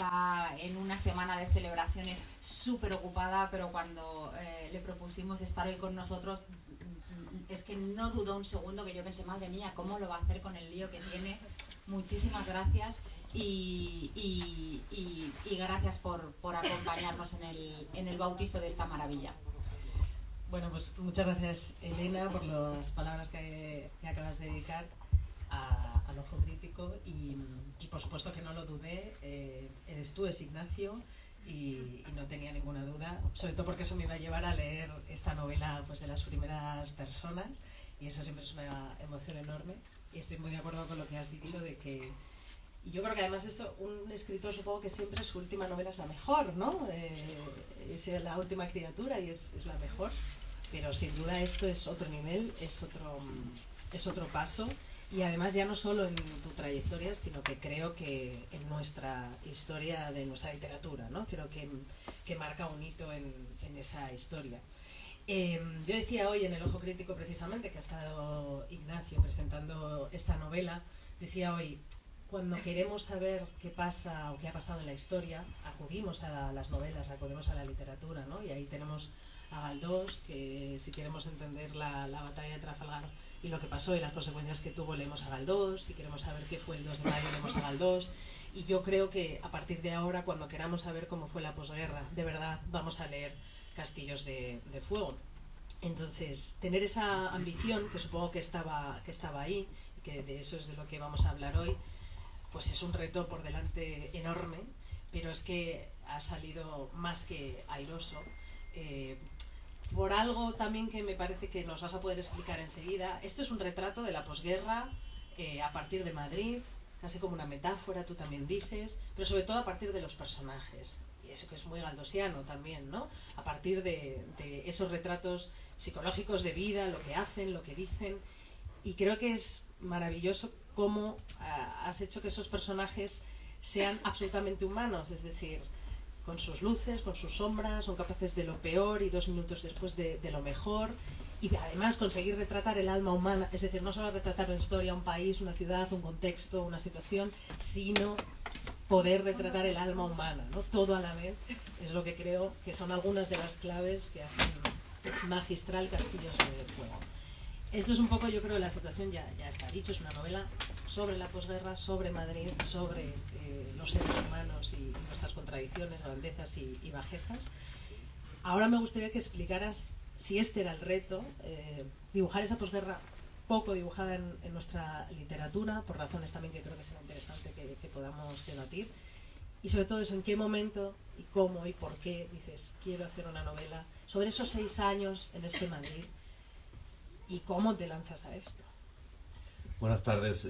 está en una semana de celebraciones súper ocupada, pero cuando le propusimos estar hoy con nosotros, es que no dudó un segundo, que yo pensé, madre mía, ¿cómo lo va a hacer con el lío que tiene? Muchísimas gracias y gracias por acompañarnos en el bautizo de esta maravilla. Bueno, pues muchas gracias, Elena, por las palabras que acabas de dedicar al ojo crítico y por supuesto que no lo dudé, eres tú, es Ignacio, y no tenía ninguna duda, sobre todo porque eso me iba a llevar a leer esta novela pues de las primeras personas, y eso siempre es una emoción enorme, y estoy muy de acuerdo con lo que has dicho de que, y yo creo que además esto, un escritor supongo que siempre su última novela es la mejor, ¿no? Es la última criatura y es la mejor, pero sin duda esto es otro nivel, es otro paso, y además ya no solo en tu trayectoria, sino que creo que en nuestra historia de nuestra literatura, ¿no? Creo que marca un hito en esa historia. Yo decía hoy en El Ojo Crítico, precisamente, que ha estado Ignacio presentando esta novela, decía hoy, cuando queremos saber qué pasa o qué ha pasado en la historia, acudimos a las novelas, acudimos a la literatura, ¿no? Y ahí tenemos a Galdós, que si queremos entender la batalla de Trafalgar y lo que pasó y las consecuencias que tuvo, leemos a Galdós. Si queremos saber qué fue el 2 de mayo, leemos a Galdós. Y yo creo que a partir de ahora, cuando queramos saber cómo fue la posguerra, de verdad vamos a leer Castillos de Fuego. Entonces, tener esa ambición, que supongo que estaba ahí, y que de eso es de lo que vamos a hablar hoy, pues es un reto por delante enorme, pero es que ha salido más que airoso, por algo también que me parece que nos vas a poder explicar enseguida. Esto es un retrato de la posguerra, a partir de Madrid, casi como una metáfora, tú también dices, pero sobre todo a partir de los personajes, y eso que es muy galdosiano también, ¿no? A partir de esos retratos psicológicos de vida, lo que hacen, lo que dicen, y creo que es maravilloso cómo has hecho que esos personajes sean absolutamente humanos, es decir, con sus luces, con sus sombras, son capaces de lo peor y 2 minutos después de lo mejor, y además conseguir retratar el alma humana, es decir, no solo retratar una historia, un país, una ciudad, un contexto, una situación, sino poder retratar el alma humana, ¿no? Todo a la vez, es lo que creo que son algunas de las claves que hacen magistral Castillos de Fuego. Esto es un poco, yo creo, la situación ya está dicho, es una novela sobre la posguerra, sobre Madrid, sobre los seres humanos y nuestras contradicciones, grandezas y bajezas. Ahora me gustaría que explicaras si este era el reto, dibujar esa posguerra poco dibujada en nuestra literatura, por razones también que creo que será interesante que podamos debatir, y sobre todo eso, en qué momento y cómo y por qué dices, quiero hacer una novela sobre esos 6 años en este Madrid. ¿Y cómo te lanzas a esto? Buenas tardes,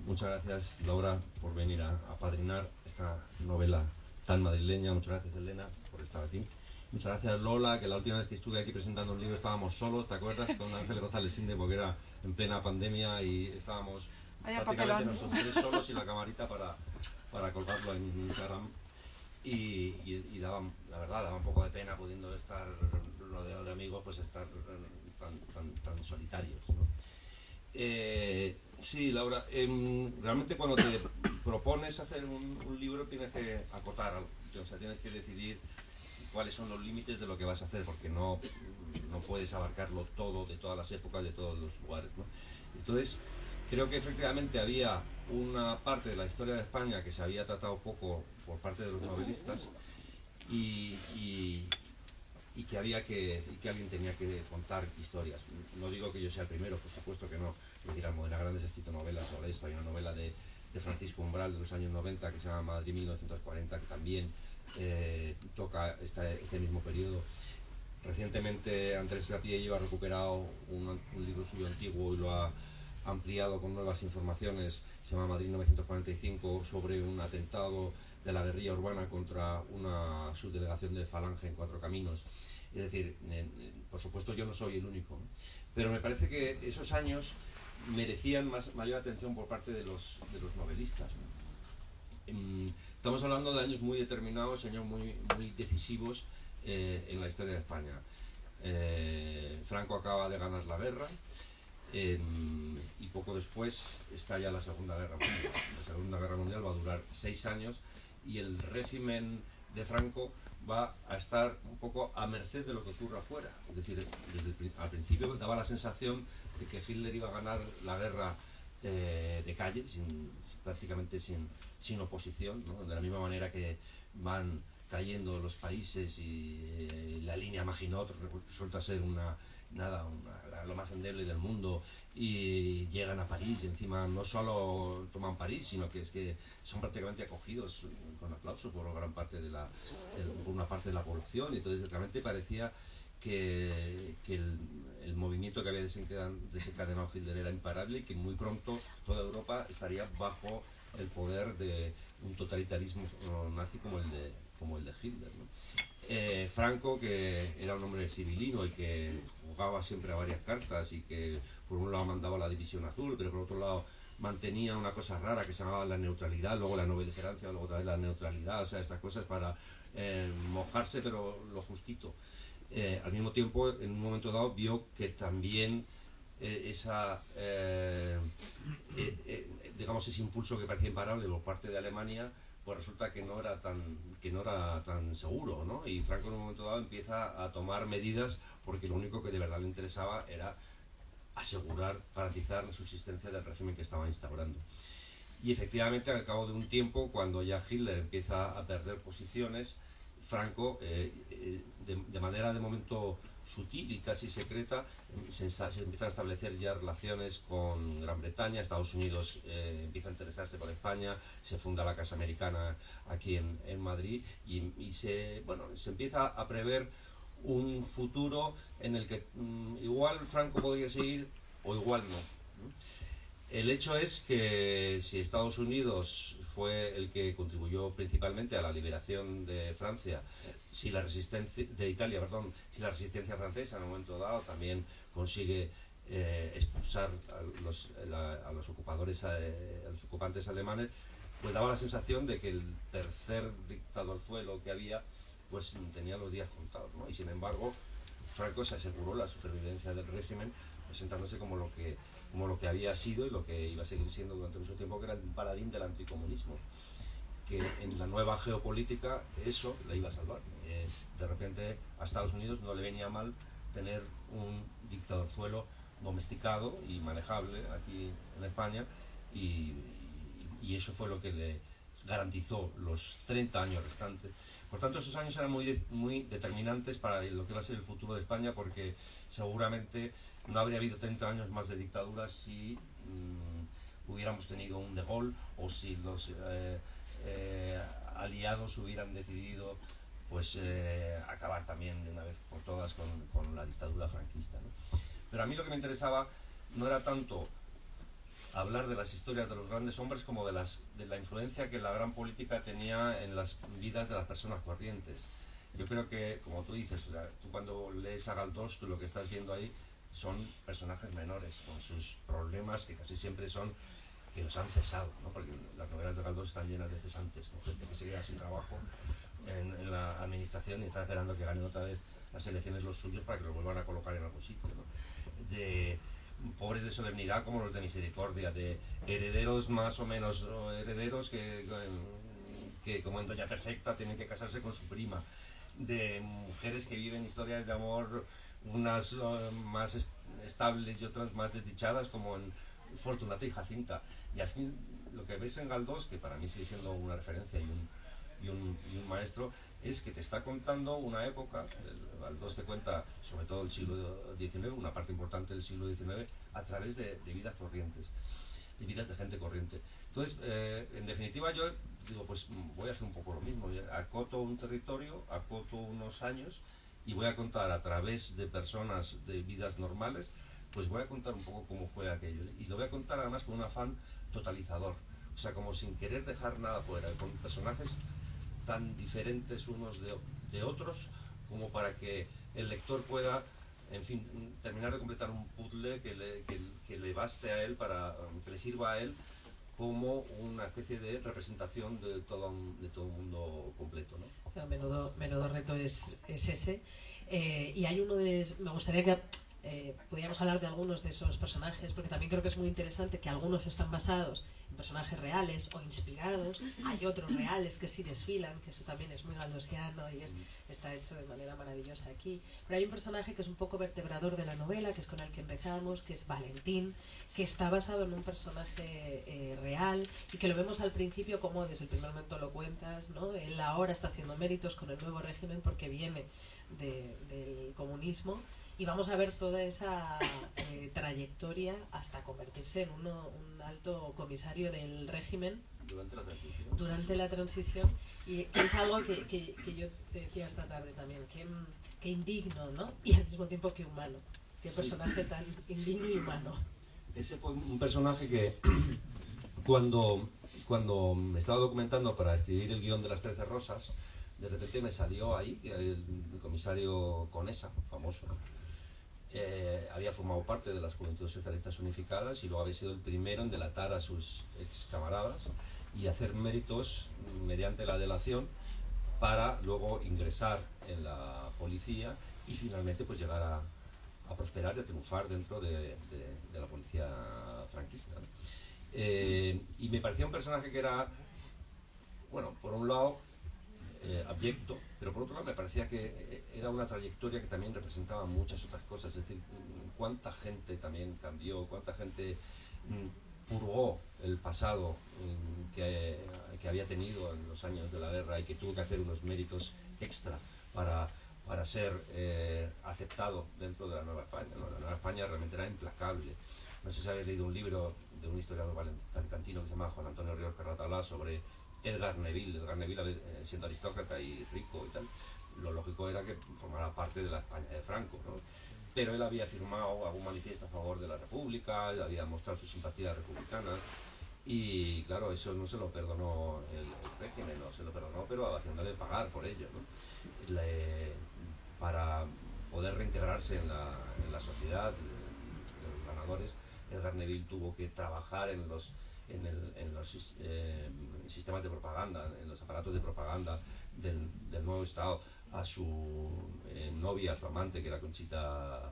muchas gracias, Laura, por venir a apadrinar esta novela tan madrileña. Muchas gracias, Elena, por estar aquí. Muchas gracias, Lola, que la última vez que estuve aquí presentando un libro estábamos solos, ¿te acuerdas? Con Ángel González Inde, porque era en plena pandemia y estábamos prácticamente nosotros 3 solos y la camarita para colgarlo en Instagram. Y daba, la verdad, daba un poco de pena pudiendo estar rodeado de amigos, pues estar tan solitarios, ¿no? Sí, Laura, realmente cuando te propones hacer un libro tienes que acotar algo, o sea, tienes que decidir cuáles son los límites de lo que vas a hacer, porque no puedes abarcarlo todo, de todas las épocas, de todos los lugares, ¿no? Entonces, creo que efectivamente había una parte de la historia de España que se había tratado poco por parte de los novelistas y que alguien tenía que contar historias. No digo que yo sea el primero, por supuesto que no. Es decir, Almudena Grandes ha escrito novelas sobre esto. Hay una novela de Francisco Umbral de los años 90 que se llama Madrid 1940, que también toca este mismo periodo. Recientemente Andrés Gapiello ha recuperado un libro suyo antiguo y lo ha ampliado con nuevas informaciones, se llama Madrid 1945, sobre un atentado de la guerrilla urbana contra una subdelegación de Falange en Cuatro Caminos. Es decir, por supuesto yo no soy el único, ¿no? Pero me parece que esos años merecían mayor atención por parte de los novelistas, ¿no? Estamos hablando de años muy determinados, años muy decisivos en la historia de España. Franco acaba de ganar la guerra, y poco después estalla la Segunda Guerra Mundial. La Segunda Guerra Mundial va a durar 6 años y el régimen de Franco va a estar un poco a merced de lo que ocurra afuera. Es decir, al principio daba la sensación de que Hitler iba a ganar la guerra de calle, prácticamente sin oposición, ¿no? De la misma manera que van cayendo los países y la línea Maginot resulta ser lo más endeble del mundo, y llegan a París y encima no solo toman París, sino que es que son prácticamente acogidos con aplauso por gran parte por una parte de la población, y entonces realmente parecía que el movimiento que había desencadenado Hitler era imparable y que muy pronto toda Europa estaría bajo el poder de un totalitarismo nazi como el de Hitler, ¿no? Franco, que era un hombre civilino y que jugaba siempre a varias cartas y que por un lado mandaba la división azul, pero por otro lado mantenía una cosa rara que se llamaba la neutralidad, luego la no beligerancia, luego otra vez la neutralidad, o sea, estas cosas para mojarse pero lo justito. Al mismo tiempo, en un momento dado vio que también digamos, ese impulso que parecía imparable por parte de Alemania, pues resulta que no era tan seguro, ¿no? Y Franco en un momento dado empieza a tomar medidas porque lo único que de verdad le interesaba era asegurar, garantizar la subsistencia del régimen que estaba instaurando. Y efectivamente, al cabo de un tiempo, cuando ya Hitler empieza a perder posiciones, Franco, de manera de momento sutil y casi secreta, se empiezan a establecer ya relaciones con Gran Bretaña. Estados Unidos empieza a interesarse por España, se funda la Casa Americana aquí en Madrid, y se empieza a prever un futuro en el que igual Franco podría seguir o igual no. El hecho es que si Estados Unidos fue el que contribuyó principalmente a la liberación de Francia, si la resistencia francesa en un momento dado también consigue expulsar a los ocupantes alemanes, pues daba la sensación de que el tercer dictadorzuelo que había pues tenía los días contados, ¿no? Y sin embargo Franco se aseguró la supervivencia del régimen presentándose como lo que había sido y lo que iba a seguir siendo durante mucho tiempo, que era un paladín del anticomunismo, que en la nueva geopolítica eso le iba a salvar. De repente a Estados Unidos no le venía mal tener un dictadorzuelo domesticado y manejable aquí en España, y eso fue lo que le garantizó los 30 años restantes. Por tanto, esos años eran muy determinantes para lo que va a ser el futuro de España, porque seguramente no habría habido 30 años más de dictadura si hubiéramos tenido un De Gaulle, o si los aliados hubieran decidido pues acabar también de una vez por todas con la dictadura franquista, ¿no? Pero a mí lo que me interesaba no era tanto hablar de las historias de los grandes hombres como de la influencia que la gran política tenía en las vidas de las personas corrientes. Yo creo que, como tú dices, o sea, tú cuando lees a Galdós, tú lo que estás viendo ahí son personajes menores, con sus problemas que casi siempre son que los han cesado, ¿no? Porque las novelas de Galdós están llenas de cesantes, ¿no? Gente que se queda sin trabajo en la administración y está esperando que ganen otra vez las elecciones los suyos para que los vuelvan a colocar en algún sitio, ¿no? De pobres de solemnidad como los de misericordia, de herederos más o menos herederos que como en Doña Perfecta tienen que casarse con su prima, de mujeres que viven historias de amor, unas más estables y otras más desdichadas, como en Fortunata y Jacinta. Y al fin lo que ves en Galdós, que para mí sigue siendo una referencia y un maestro, es que te está contando una época. Galdós te cuenta sobre todo el siglo XIX, una parte importante del siglo XIX, a través de vidas corrientes, de vidas de gente corriente. Entonces, en definitiva, yo digo, pues voy a hacer un poco lo mismo. Acoto un territorio, acoto unos años, y voy a contar a través de personas de vidas normales, pues voy a contar un poco cómo fue aquello. Y lo voy a contar además con un afán totalizador. O sea, como sin querer dejar nada fuera, con personajes tan diferentes unos de otros, como para que el lector pueda, en fin, terminar de completar un puzzle que le baste a él, que le sirva a él como una especie de representación de todo un mundo completo, ¿no? Menudo reto es ese. Y hay me gustaría que podríamos hablar de algunos de esos personajes, porque también creo que es muy interesante que algunos están basados en personajes reales o inspirados, hay otros reales que sí desfilan, que eso también es muy galdosiano y está hecho de manera maravillosa aquí, pero hay un personaje que es un poco vertebrador de la novela, que es con el que empezamos, que es Valentín, que está basado en un personaje real y que lo vemos al principio como desde el primer momento lo cuentas, ¿no? Él ahora está haciendo méritos con el nuevo régimen porque viene del comunismo, y vamos a ver toda esa trayectoria hasta convertirse en un alto comisario del régimen durante la transición, y que es algo que yo te decía esta tarde también, que indigno, ¿no? Y al mismo tiempo que humano. Qué personaje tan indigno y humano. Ese fue un personaje que cuando me estaba documentando para escribir el guión de Las 13 Rosas, de repente me salió ahí que el comisario Conesa, famoso, había formado parte de las Juventudes Socialistas Unificadas y luego había sido el primero en delatar a sus ex camaradas y hacer méritos mediante la delación para luego ingresar en la policía y finalmente pues llegar a prosperar y a triunfar dentro de la policía franquista, ¿no? Y me parecía un personaje que era, bueno, por un lado abyecto, pero por otro lado me parecía que era una trayectoria que también representaba muchas otras cosas, es decir, cuánta gente también cambió, cuánta gente purgó el pasado que había tenido en los años de la guerra y que tuvo que hacer unos méritos extra para ser aceptado dentro de la Nueva España, ¿no? La Nueva España realmente era implacable. No sé si habéis leído un libro de un historiador alicantino que se llama Juan Antonio Ríos Carratalá sobre Edgar Neville. Edgar Neville, siendo aristócrata y rico y tal, lo lógico era que formara parte de la España de Franco, ¿no? Pero él había firmado algún manifiesto a favor de la República, había mostrado sus simpatías republicanas y claro, eso no se lo perdonó el régimen, no se lo perdonó, pero haciéndole pagar por ello, ¿no? Para poder reintegrarse en la sociedad de los ganadores, Edgar Neville tuvo que trabajar en los sistemas de propaganda, en los aparatos de propaganda del nuevo Estado, a su novia, a su amante, que era Conchita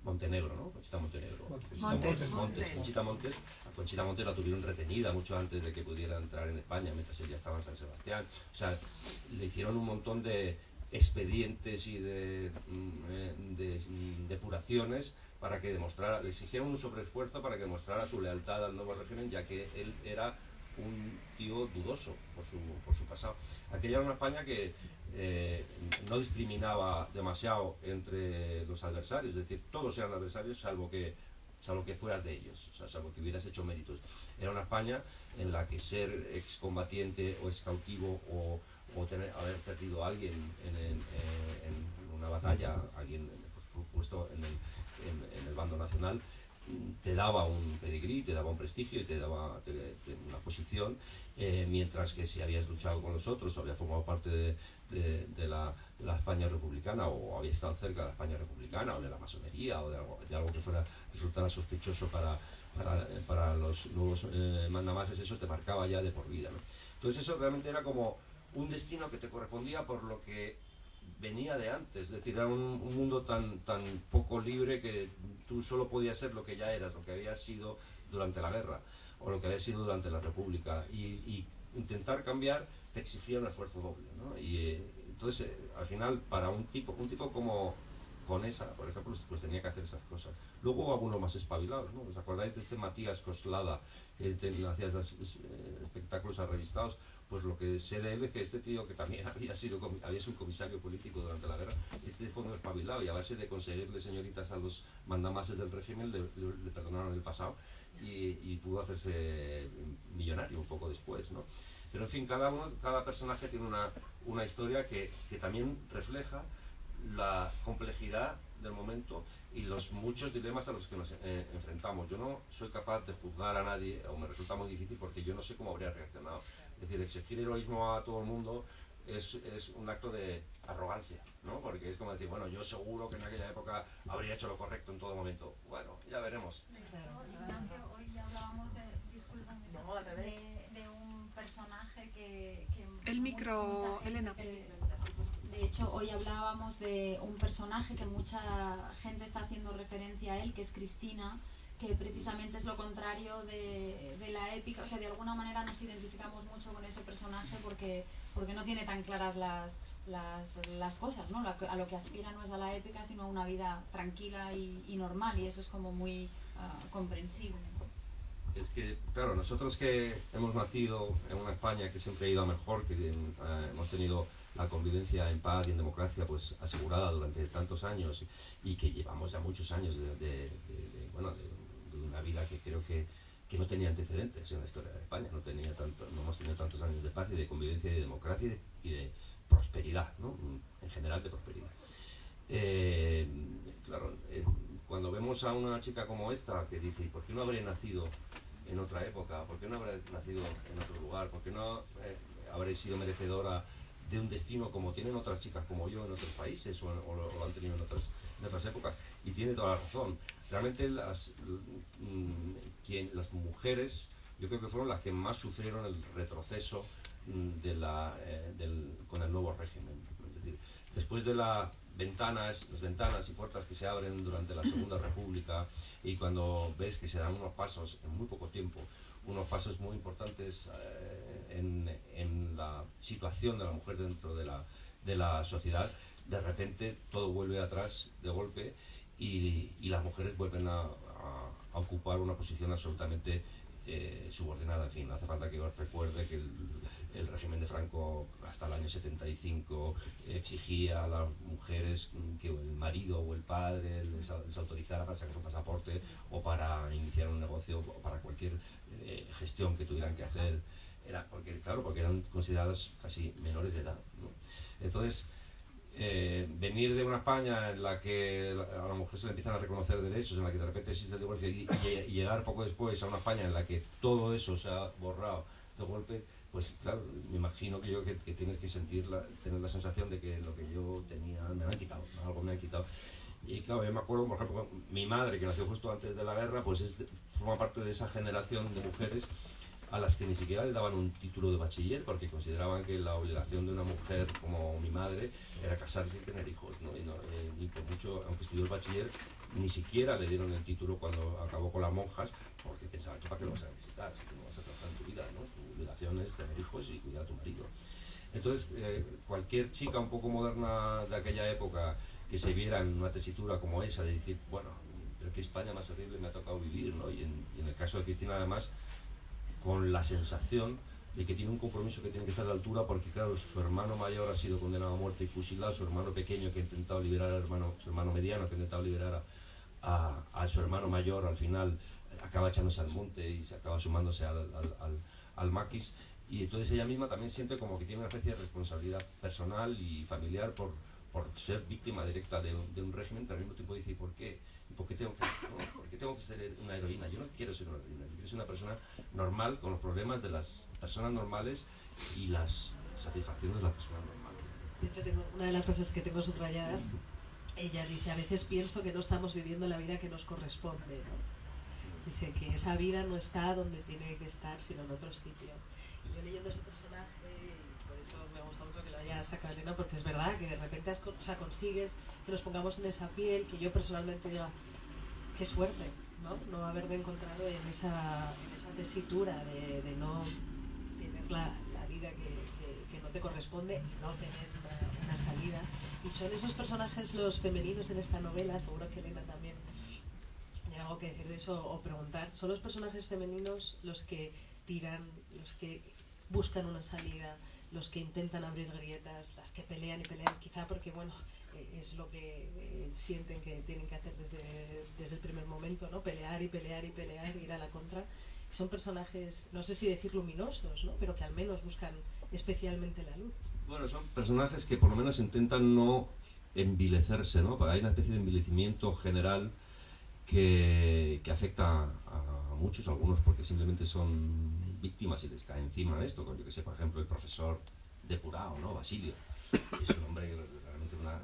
Montenegro, ¿no? Conchita Montenegro. Conchita Montes. A Conchita Montes la tuvieron retenida mucho antes de que pudiera entrar en España, mientras ella estaba en San Sebastián. O sea, le hicieron un montón de expedientes y de depuraciones para que demostrara, le exigieron un sobreesfuerzo para que demostrara su lealtad al nuevo régimen, ya que él era un tío dudoso por su pasado. Aquella era una España que no discriminaba demasiado entre los adversarios, es decir, todos eran adversarios salvo que fueras de ellos, o sea, salvo que hubieras hecho méritos. Era una España en la que ser excombatiente o excautivo o haber perdido a alguien en una batalla, alguien por supuesto en el bando nacional, te daba un pedigrí, te daba un prestigio y te daba una posición, mientras que si habías luchado con los otros o habías formado parte de la España republicana o habías estado cerca de la España republicana o de la masonería o de algo que resultara sospechoso para los nuevos mandamases, eso te marcaba ya de por vida, ¿no? Entonces eso realmente era como un destino que te correspondía por lo que venía de antes, es decir, era un mundo tan poco libre que tú solo podías ser lo que ya eras, lo que habías sido durante la guerra o lo que habías sido durante la República, y intentar cambiar te exigía un esfuerzo doble, ¿no? Y entonces al final para un tipo como Conesa, por ejemplo, pues tenía que hacer esas cosas. Luego hubo algunos más espabilados, ¿no? ¿Os acordáis de este Matías Coslada que hacía espectáculos arrevistados? Pues lo que sé de él es que este tío, que también había sido un comisario político durante la guerra, este fue un espabilado, y a base de conseguirle señoritas a los mandamases del régimen le perdonaron el pasado y pudo hacerse millonario un poco después, ¿no? Pero en fin, cada personaje tiene una historia que también refleja la complejidad del momento y los muchos dilemas a los que nos enfrentamos. Yo no soy capaz de juzgar a nadie, o me resulta muy difícil porque yo no sé cómo habría reaccionado. Es decir, exigir heroísmo a todo el mundo es un acto de arrogancia, ¿no? Porque es como decir, bueno, yo seguro que en aquella época habría hecho lo correcto en todo momento. Bueno, ya veremos. Ignacio, hoy ya hablábamos de un personaje que el micro, Elena. De hecho, hoy hablábamos de un personaje que mucha gente está haciendo referencia a él, que es Cristina, que precisamente es lo contrario de la épica. O sea, de alguna manera nos identificamos mucho con ese personaje porque no tiene tan claras las cosas, ¿no? A lo que aspira no es a la épica, sino a una vida tranquila y normal, y eso es como muy comprensible. Es que, claro, nosotros que hemos nacido en una España que siempre ha ido a mejor, que hemos tenido la convivencia en paz y en democracia pues asegurada durante tantos años, y que llevamos ya muchos años de una vida que creo que no tenía antecedentes en la historia de España, no hemos tenido tantos años de paz y de convivencia y de democracia y de prosperidad, ¿no? En general de prosperidad. Claro, cuando vemos a una chica como esta que dice, ¿por qué no habré nacido en otra época? ¿Por qué no habré nacido en otro lugar? ¿Por qué no habré sido merecedora de un destino como tienen otras chicas como yo en otros países o lo han tenido en otras épocas? Y tiene toda la razón. Realmente las mujeres, yo creo que fueron las que más sufrieron el retroceso con el nuevo régimen. Es decir, después de las ventanas y puertas que se abren durante la Segunda República, y cuando ves que se dan unos pasos en muy poco tiempo, unos pasos muy importantes en la situación de la mujer dentro de la sociedad, de repente todo vuelve atrás de golpe y las mujeres vuelven a ocupar una posición absolutamente subordinada. En fin, no hace falta que os recuerde que el régimen de Franco hasta el año 75 exigía a las mujeres que el marido o el padre les autorizara para sacar un pasaporte o para iniciar un negocio o para cualquier gestión que tuvieran que hacer, porque eran consideradas casi menores de edad, ¿no? Entonces, venir de una España en la que a la mujer se le empiezan a reconocer derechos, en la que de repente existe el divorcio, y llegar poco después a una España en la que todo eso se ha borrado de golpe, pues claro, me imagino que tienes que tener la sensación de que lo que yo tenía me lo han quitado, ¿no? Algo me han quitado. Y claro, yo me acuerdo, por ejemplo, mi madre, que nació justo antes de la guerra, pues forma parte de esa generación de mujeres a las que ni siquiera le daban un título de bachiller, porque consideraban que la obligación de una mujer como mi madre era casarse y tener hijos, ¿no? Y por mucho, aunque estudió el bachiller, ni siquiera le dieron el título cuando acabó con las monjas, porque pensaban que para qué lo vas a necesitar, si no vas a trabajar en tu vida, ¿no? Tu obligación es tener hijos y cuidar a tu marido. Entonces, cualquier chica un poco moderna de aquella época que se viera en una tesitura como esa, de decir, bueno, pero qué España más horrible me ha tocado vivir, ¿no? Y en el caso de Cristina, además, con la sensación de que tiene un compromiso que tiene que estar a la altura, porque claro, su hermano mayor ha sido condenado a muerte y fusilado, su hermano pequeño que ha intentado liberar su hermano mediano que ha intentado liberar a su hermano mayor, al final acaba echándose al monte y se acaba sumándose al maquis, y entonces ella misma también siente como que tiene una especie de responsabilidad personal y familiar por ser víctima directa de un régimen, pero al mismo tiempo dice, ¿por qué? ¿Por qué tengo que ser una heroína? Yo no quiero ser una heroína, yo quiero ser una persona normal, con los problemas de las personas normales y las satisfacciones de las personas normales. De hecho, una de las frases que tengo subrayadas, ella dice, a veces pienso que no estamos viviendo la vida que nos corresponde, ¿no? Dice que esa vida no está donde tiene que estar, sino en otro sitio. Y yo leyendo ese personaje, por eso me gusta mucho que lo haya sacado Elena, porque es verdad que de repente consigues que nos pongamos en esa piel, que yo personalmente diga, qué suerte, ¿no? No haberme encontrado en esa tesitura de no tener la vida que no te corresponde y no tener una salida. Y son esos personajes, los femeninos en esta novela, seguro que Elena también tiene algo que decir de eso o preguntar, son los personajes femeninos los que tiran, los que buscan una salida, los que intentan abrir grietas, las que pelean y pelean, quizá porque, bueno, es lo que sienten que tienen que hacer desde el primer momento, ¿no? Pelear y pelear y pelear, ir a la contra. Son personajes, no sé si decir luminosos, ¿no? Pero que al menos buscan especialmente la luz. Bueno, son personajes que por lo menos intentan no envilecerse, ¿no? Hay una especie de envilecimiento general que afecta a muchos, algunos porque simplemente son víctimas y les cae encima esto, yo que sé, por ejemplo, el profesor depurado, ¿no? Basilio, es un hombre realmente una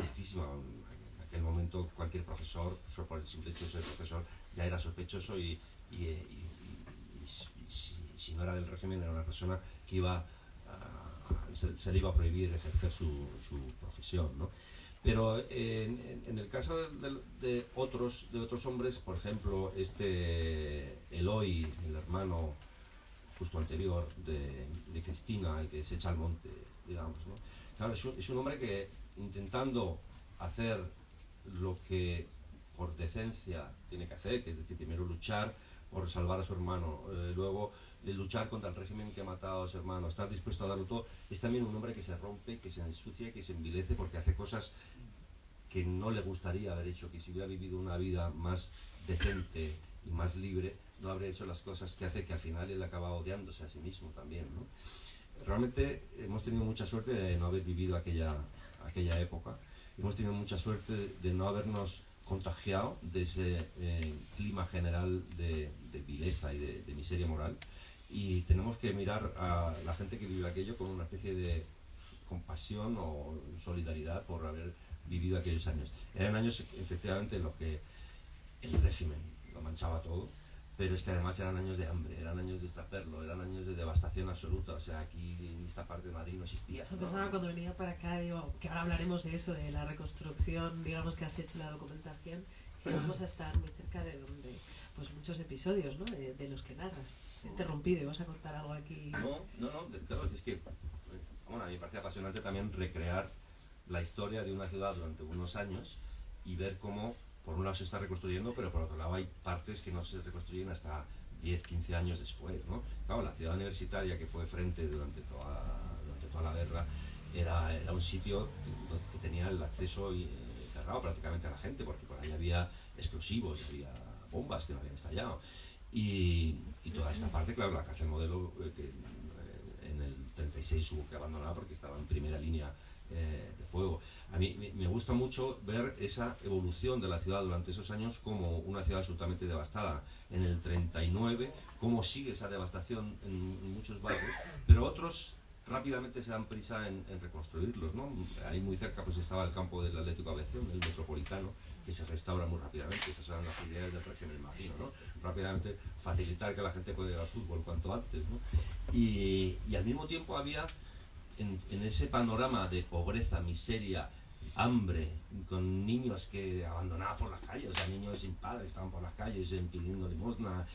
tristísima. En aquel momento cualquier profesor, solo por el simple hecho de ser profesor, ya era sospechoso y si no era del régimen, era una persona que iba se le iba a prohibir ejercer su profesión, ¿no? Pero en el caso de otros hombres, por ejemplo, Eloy, el hermano justo anterior de Cristina, el que se echa al monte, digamos, ¿no? Claro, es un hombre que, intentando hacer lo que por decencia tiene que hacer, que es decir, primero luchar por salvar a su hermano, luego luchar contra el régimen que ha matado a su hermano, estar dispuesto a darlo todo, es también un hombre que se rompe, que se ensucia, que se envilece porque hace cosas que no le gustaría haber hecho, que si hubiera vivido una vida más decente y más libre, no habría hecho las cosas que hace, que al final él acaba odiándose a sí mismo también, ¿no? Realmente hemos tenido mucha suerte de no haber vivido aquella época, hemos tenido mucha suerte de no habernos contagiado de ese clima general de vileza y de miseria moral, y tenemos que mirar a la gente que vive aquello con una especie de compasión o solidaridad por haber vivido aquellos años. Eran años efectivamente en los que el régimen lo manchaba todo, pero es que además eran años de hambre, eran años de extraperlo, eran años de devastación absoluta. O sea, aquí en esta parte de Madrid no existía. Eso pensaba cuando venía para acá, digo, que ahora hablaremos de eso, de la reconstrucción, digamos, que has hecho la documentación, que vamos a estar muy cerca de donde, pues muchos episodios, ¿no? De los que narras. He interrumpido, ¿vas a contar algo aquí? No, claro, es que, bueno, a mí me parece apasionante también recrear la historia de una ciudad durante unos años y ver cómo, por un lado se está reconstruyendo, pero por otro lado hay partes que no se reconstruyen hasta 10, 15 años después, ¿no? Claro, la ciudad universitaria, que fue frente durante toda la guerra, era un sitio que tenía el acceso cerrado prácticamente a la gente, porque por ahí había explosivos, había bombas que no habían estallado. Y toda esta parte, claro, la cárcel Modelo, que en el 36 hubo que abandonarla porque estaba en primera línea de fuego. A mí me gusta mucho ver esa evolución de la ciudad durante esos años como una ciudad absolutamente devastada. En el 39, cómo sigue esa devastación en muchos barrios, pero otros rápidamente se dan prisa en reconstruirlos, ¿no? Ahí muy cerca pues estaba el campo del Atlético Aviación, el Metropolitano, que se restaura muy rápidamente. Esas eran las prioridades del régimen, me imagino, ¿no? Rápidamente facilitar que la gente pueda ir al fútbol cuanto antes, ¿no? Y al mismo tiempo había en ese panorama de pobreza, miseria, hambre, con niños que abandonaban por las calles, o sea, niños sin padres estaban por las calles pidiendo limosna,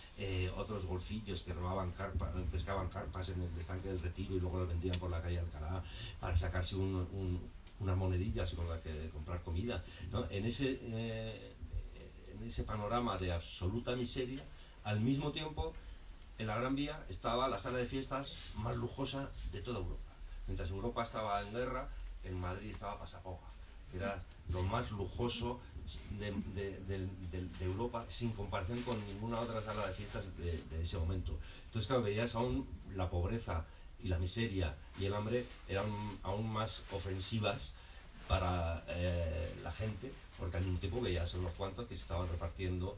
otros golfillos que robaban carpas, pescaban carpas en el estanque del Retiro y luego las vendían por la calle Alcalá para sacarse unas monedillas con las que comprar comida, ¿no? En ese panorama de absoluta miseria, al mismo tiempo, en la Gran Vía estaba la sala de fiestas más lujosa de toda Europa. Mientras Europa estaba en guerra, en Madrid estaba Pasapoga, que era lo más lujoso de Europa, sin comparación con ninguna otra sala de fiestas de ese momento. Entonces, claro, veías aún la pobreza y la miseria y el hambre eran aún más ofensivas para la gente, porque al mismo tiempo veías a unos cuantos que estaban repartiendo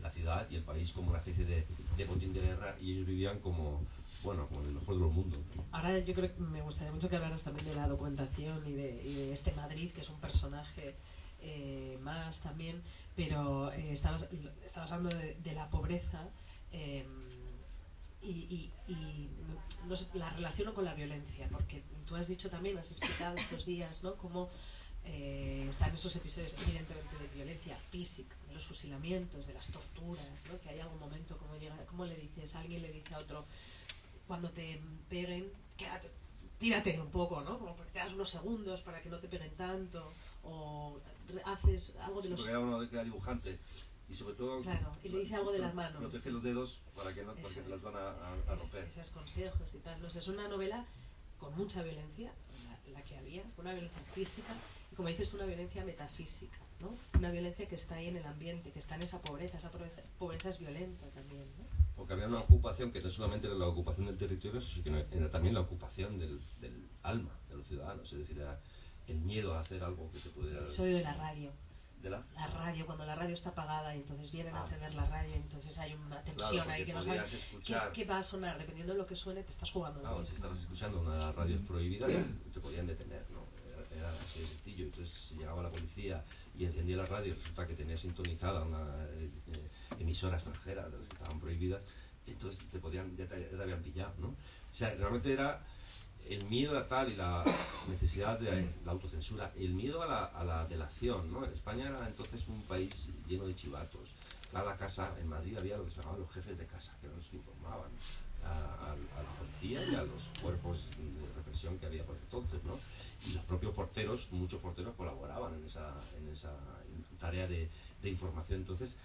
la ciudad y el país como una especie de botín de guerra, y ellos vivían como el mejor de los mundos. Ahora yo creo que me gustaría mucho que hablaras también de la documentación y de este Madrid, que es un personaje más también, pero estabas hablando de la pobreza y no sé, la relaciono con la violencia, porque tú has dicho también, has explicado estos días, ¿no?, cómo están esos episodios evidentemente de violencia física, de los fusilamientos, de las torturas, ¿no?, que hay algún momento como le dices, alguien le dice a otro, cuando te peguen, tírate un poco, ¿no? Como porque te das unos segundos para que no te peguen tanto, o haces algo de los... Porque era uno que era dibujante, y sobre todo... Claro, y le dice algo de las manos. Protege los dedos para que porque te los van a romper. Esos consejos y tal. No sé, es una novela con mucha violencia, la que había, una violencia física, y como dices, una violencia metafísica, ¿no? Una violencia que está ahí en el ambiente, que está en esa pobreza es violenta también, ¿no? Porque había una ocupación que no solamente era la ocupación del territorio, sino que era también la ocupación del alma de los ciudadanos. Es decir, era el miedo a hacer algo que se pudiera... Soy de la radio. ¿De la? La radio, cuando la radio está apagada y entonces vienen a encender la radio, entonces hay una tensión, claro, ahí que no sabes qué va a sonar. Dependiendo de lo que suene, te estás jugando. Claro, si estabas escuchando una de las radios prohibidas, te podían detener, ¿no? Era así de sencillo. Entonces, si llegaba la policía y encendía la radio, resulta que tenía sintonizada una emisora extranjera de las que estaban prohibidas, entonces ya te habían pillado, ¿no? O sea, realmente era el miedo era tal y la necesidad de la autocensura, el miedo a la delación, ¿no? España era entonces un país lleno de chivatos. Cada casa, en Madrid había lo que se llamaban los jefes de casa, que eran los que informaban a la policía y a los cuerpos de represión que había por entonces, ¿no? Y los propios porteros, muchos porteros colaboraban en esa tarea de información. Entonces,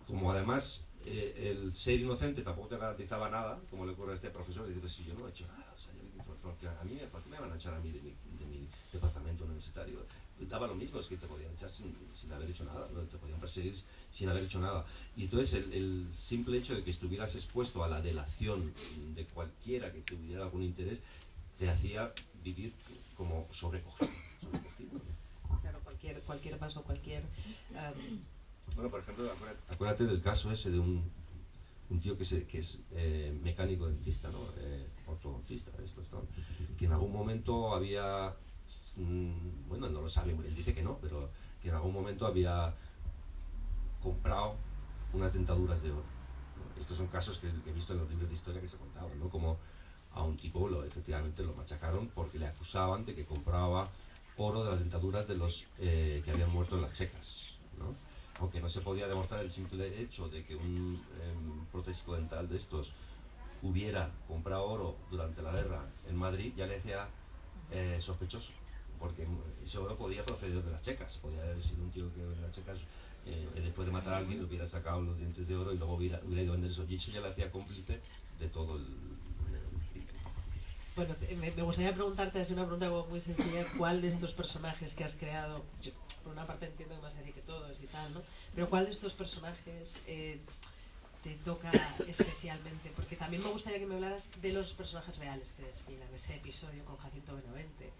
como además el ser inocente tampoco te garantizaba nada, como le ocurre a este profesor, diciendo, si yo no he hecho nada, o sea, porque a mí, ¿por qué me van a echar a mí de mi departamento universitario? Daba lo mismo, es que te podían echar sin haber hecho nada, ¿no? Te podían perseguir sin haber hecho nada. Y entonces el simple hecho de que estuvieras expuesto a la delación de cualquiera que tuviera algún interés, te hacía vivir como sobrecogido. Claro, cualquier paso, cualquier... Bueno, por ejemplo, acuérdate del caso ese de un tío que es mecánico dentista, ¿no? Ortodoncista, que en algún momento había, bueno, no lo sabe, él dice que no, pero que en algún momento había comprado unas dentaduras de oro, ¿no? Estos son casos que he visto en los libros de historia que se contaban, ¿no? Como a un tipo efectivamente lo machacaron porque le acusaban de que compraba oro de las dentaduras de los que habían muerto en las checas, ¿no? Aunque no se podía demostrar el simple hecho de que un protésico dental de estos hubiera comprado oro durante la guerra en Madrid, ya le decía sospechoso, porque ese oro podía proceder de las checas, podía haber sido un tío que en las checas, después de matar a alguien, le hubiera sacado los dientes de oro y luego hubiera ido a vender eso, y eso ya le hacía cómplice de todo el crimen. Bueno, me gustaría preguntarte, es una pregunta muy sencilla, ¿cuál de estos personajes que has creado, yo, por una parte entiendo que vas a decir que todos y tal, ¿no? Pero ¿cuál de estos personajes te toca especialmente? Porque también me gustaría que me hablaras de los personajes reales que desfilan, ese episodio con Jacinto Benavente,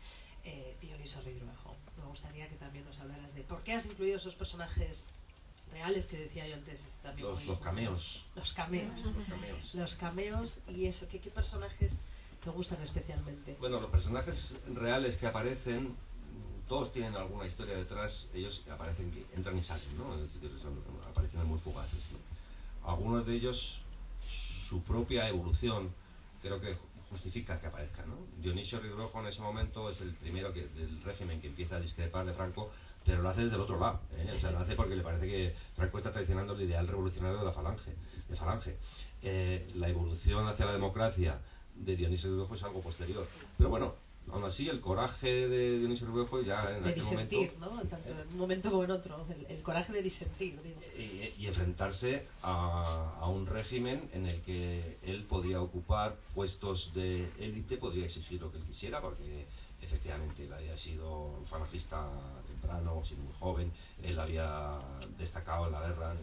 Dioniso Ridruejo. Me gustaría que también nos hablaras de por qué has incluido esos personajes reales que decía yo antes. También los cameos. Los cameos y eso, ¿qué personajes te gustan especialmente? Bueno, los personajes reales que aparecen, todos tienen alguna historia detrás, ellos aparecen, que entran y salen, ¿no? Es decir, son apariciones muy fugaces, ¿no? Algunos de ellos, su propia evolución, creo que justifica que aparezcan, ¿no? Dionisio Ridruejo en ese momento es el primero del régimen que empieza a discrepar de Franco, pero lo hace desde el otro lado, ¿eh? O sea, lo hace porque le parece que Franco está traicionando el ideal revolucionario de la Falange. La evolución hacia la democracia de Dionisio Ridruejo es algo posterior, pero bueno, aún así el coraje de Dionisio Ridruejo ya en de aquel disentir, momento, ¿no? Tanto en un momento como en otro, el coraje de disentir, digo. Y enfrentarse a un régimen en el que él podría ocupar puestos de élite, podría exigir lo que él quisiera, porque efectivamente él había sido un falangista temprano, siendo muy joven, él había destacado en la guerra, en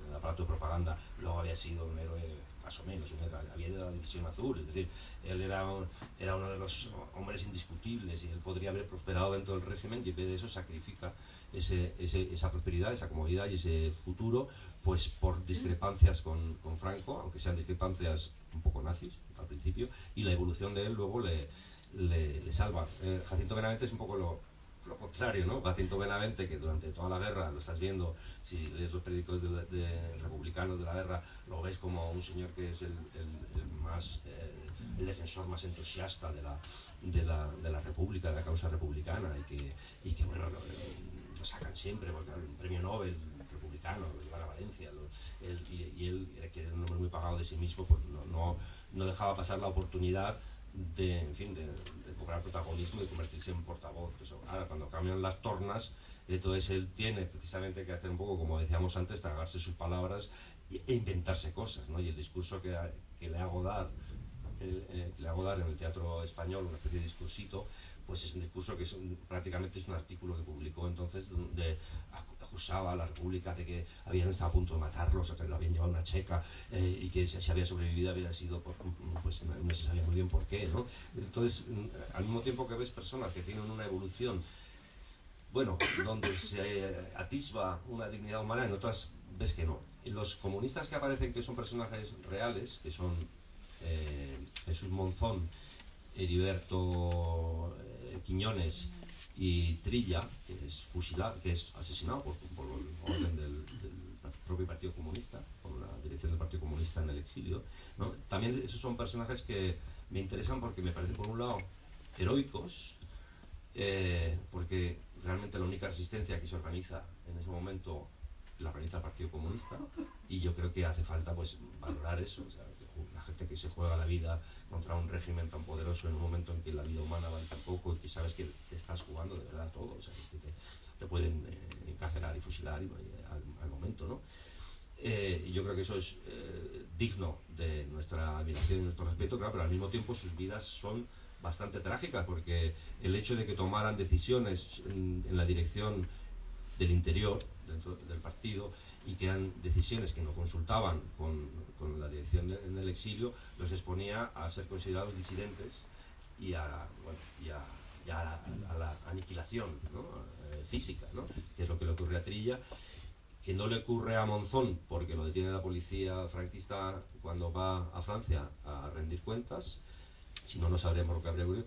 el aparato de propaganda, luego había sido un héroe más o menos, había ido a la División Azul, es decir, él era uno de los hombres indiscutibles y él podría haber prosperado dentro del régimen, y en vez de eso sacrifica esa prosperidad, esa comodidad y ese futuro, pues por discrepancias con Franco, aunque sean discrepancias un poco nazis al principio, y la evolución de él luego le salva. Jacinto Benavente es un poco lo contrario, ¿no? Jacinto Benavente, que durante toda la guerra, lo estás viendo, si lees los periódicos de republicanos de la guerra, lo ves como un señor que es el defensor más entusiasta de la república, de la causa republicana, y que bueno, lo sacan siempre, porque un premio Nobel republicano, lo llevan a Valencia, y él, que era un hombre muy pagado de sí mismo, pues no dejaba pasar la oportunidad de cobrar protagonismo y de convertirse en portavoz. Eso. Ahora, cuando cambian las tornas, entonces él tiene precisamente que hacer un poco, como decíamos antes, tragarse sus palabras e inventarse cosas, ¿no? Y el discurso que le hago dar en el Teatro Español, una especie de discursito, pues es un discurso que prácticamente es un artículo que publicó entonces, donde acusaba a la República de que habían estado a punto de matarlos, o que lo habían llevado a una checa, y que si había sobrevivido había sido pues no se sabía muy bien por qué, ¿no? Entonces, al mismo tiempo que ves personas que tienen una evolución, bueno, donde se atisba una dignidad humana, en otras ves que no. Los comunistas que aparecen, que son personajes reales, que son Jesús Monzón, Heriberto Quiñones y Trilla, que es asesinado por orden del propio Partido Comunista, por la dirección del Partido Comunista en el exilio, ¿no? También esos son personajes que me interesan porque me parece, por un lado, heroicos, porque realmente la única resistencia que se organiza en ese momento la organiza el Partido Comunista, y yo creo que hace falta pues valorar eso, o sea, la gente que se juega la vida contra un régimen tan poderoso en un momento en que la vida humana vale tan poco y que sabes que te estás jugando de verdad todo, o sea, que te pueden encarcelar y fusilar al momento, ¿no? Yo creo que eso es digno de nuestra admiración y nuestro respeto, claro, pero al mismo tiempo sus vidas son bastante trágicas, porque el hecho de que tomaran decisiones en la dirección del interior, dentro del partido, y que eran decisiones que no consultaban con la dirección en el exilio, los exponía a ser considerados disidentes y a la aniquilación, ¿no? Física, ¿no? Que es lo que le ocurre a Trilla, que no le ocurre a Monzón porque lo detiene la policía franquista cuando va a Francia a rendir cuentas, si no, no sabremos lo que habría ocurrido.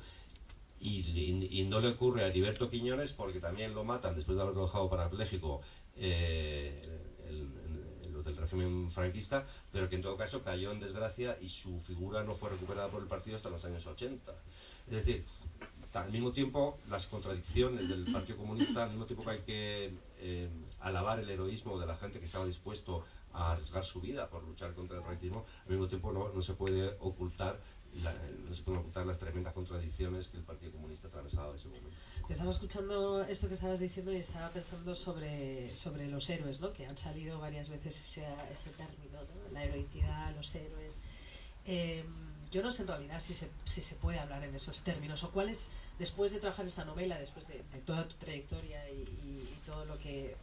Y no le ocurre a Heriberto Quiñones porque también lo matan después de haberlo dejado parapléjico los del régimen franquista, pero que en todo caso cayó en desgracia y su figura no fue recuperada por el partido hasta los años 80. Es decir, al mismo tiempo las contradicciones del Partido Comunista, al mismo tiempo que hay que alabar el heroísmo de la gente que estaba dispuesto a arriesgar su vida por luchar contra el franquismo, al mismo tiempo no se puede ocultar las tremendas contradicciones que el Partido Comunista atravesaba en ese momento. Te estaba escuchando esto que estabas diciendo y estaba pensando sobre los héroes, ¿no? Que han salido varias veces ese término, ¿no? La heroicidad, los héroes. Yo no sé en realidad si se puede hablar en esos términos, o cuáles, después de trabajar esta novela, después de toda tu trayectoria y todo lo que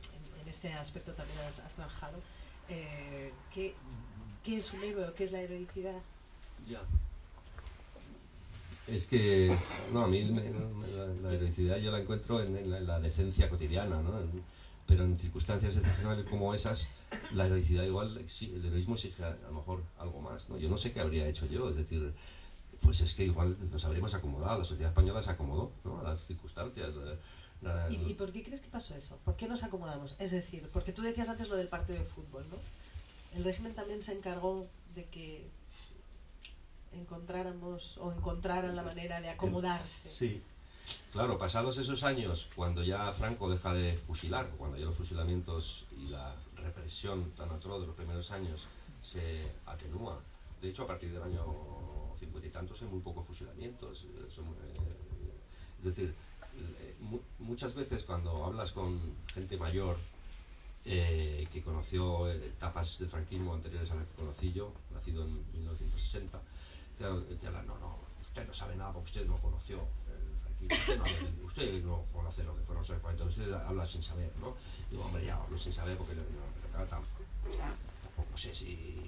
en este aspecto también has trabajado, ¿qué es un héroe o qué es la heroicidad? Ya. Es que, no, a mí la heroicidad yo la encuentro en la decencia cotidiana, ¿no? Pero en circunstancias excepcionales como esas, la heroicidad igual, el heroísmo exige a lo mejor algo más, ¿no? Yo no sé qué habría hecho yo, es decir, pues es que igual nos habríamos acomodado, la sociedad española se acomodó, ¿no? A las circunstancias. ¿Y por qué crees que pasó eso? ¿Por qué nos acomodamos? Es decir, porque tú decías antes lo del partido de fútbol, ¿no? El régimen también se encargó de que encontraran la manera de acomodarse. Sí, claro, pasados esos años, cuando ya Franco deja de fusilar, cuando ya los fusilamientos y la represión tan atroz de los primeros años se atenúa, de hecho a partir del año 50 y tantos hay muy pocos fusilamientos, es decir, muchas veces cuando hablas con gente mayor que conoció etapas del franquismo anteriores a las que conocí yo, nacido en 1960, te hablan, no, usted no sabe nada porque usted no conoció el franquismo, usted no conoce lo que fueron los 40, usted habla sin saber, ¿no? Digo, hombre, ya hablo sin saber porque tampoco sé si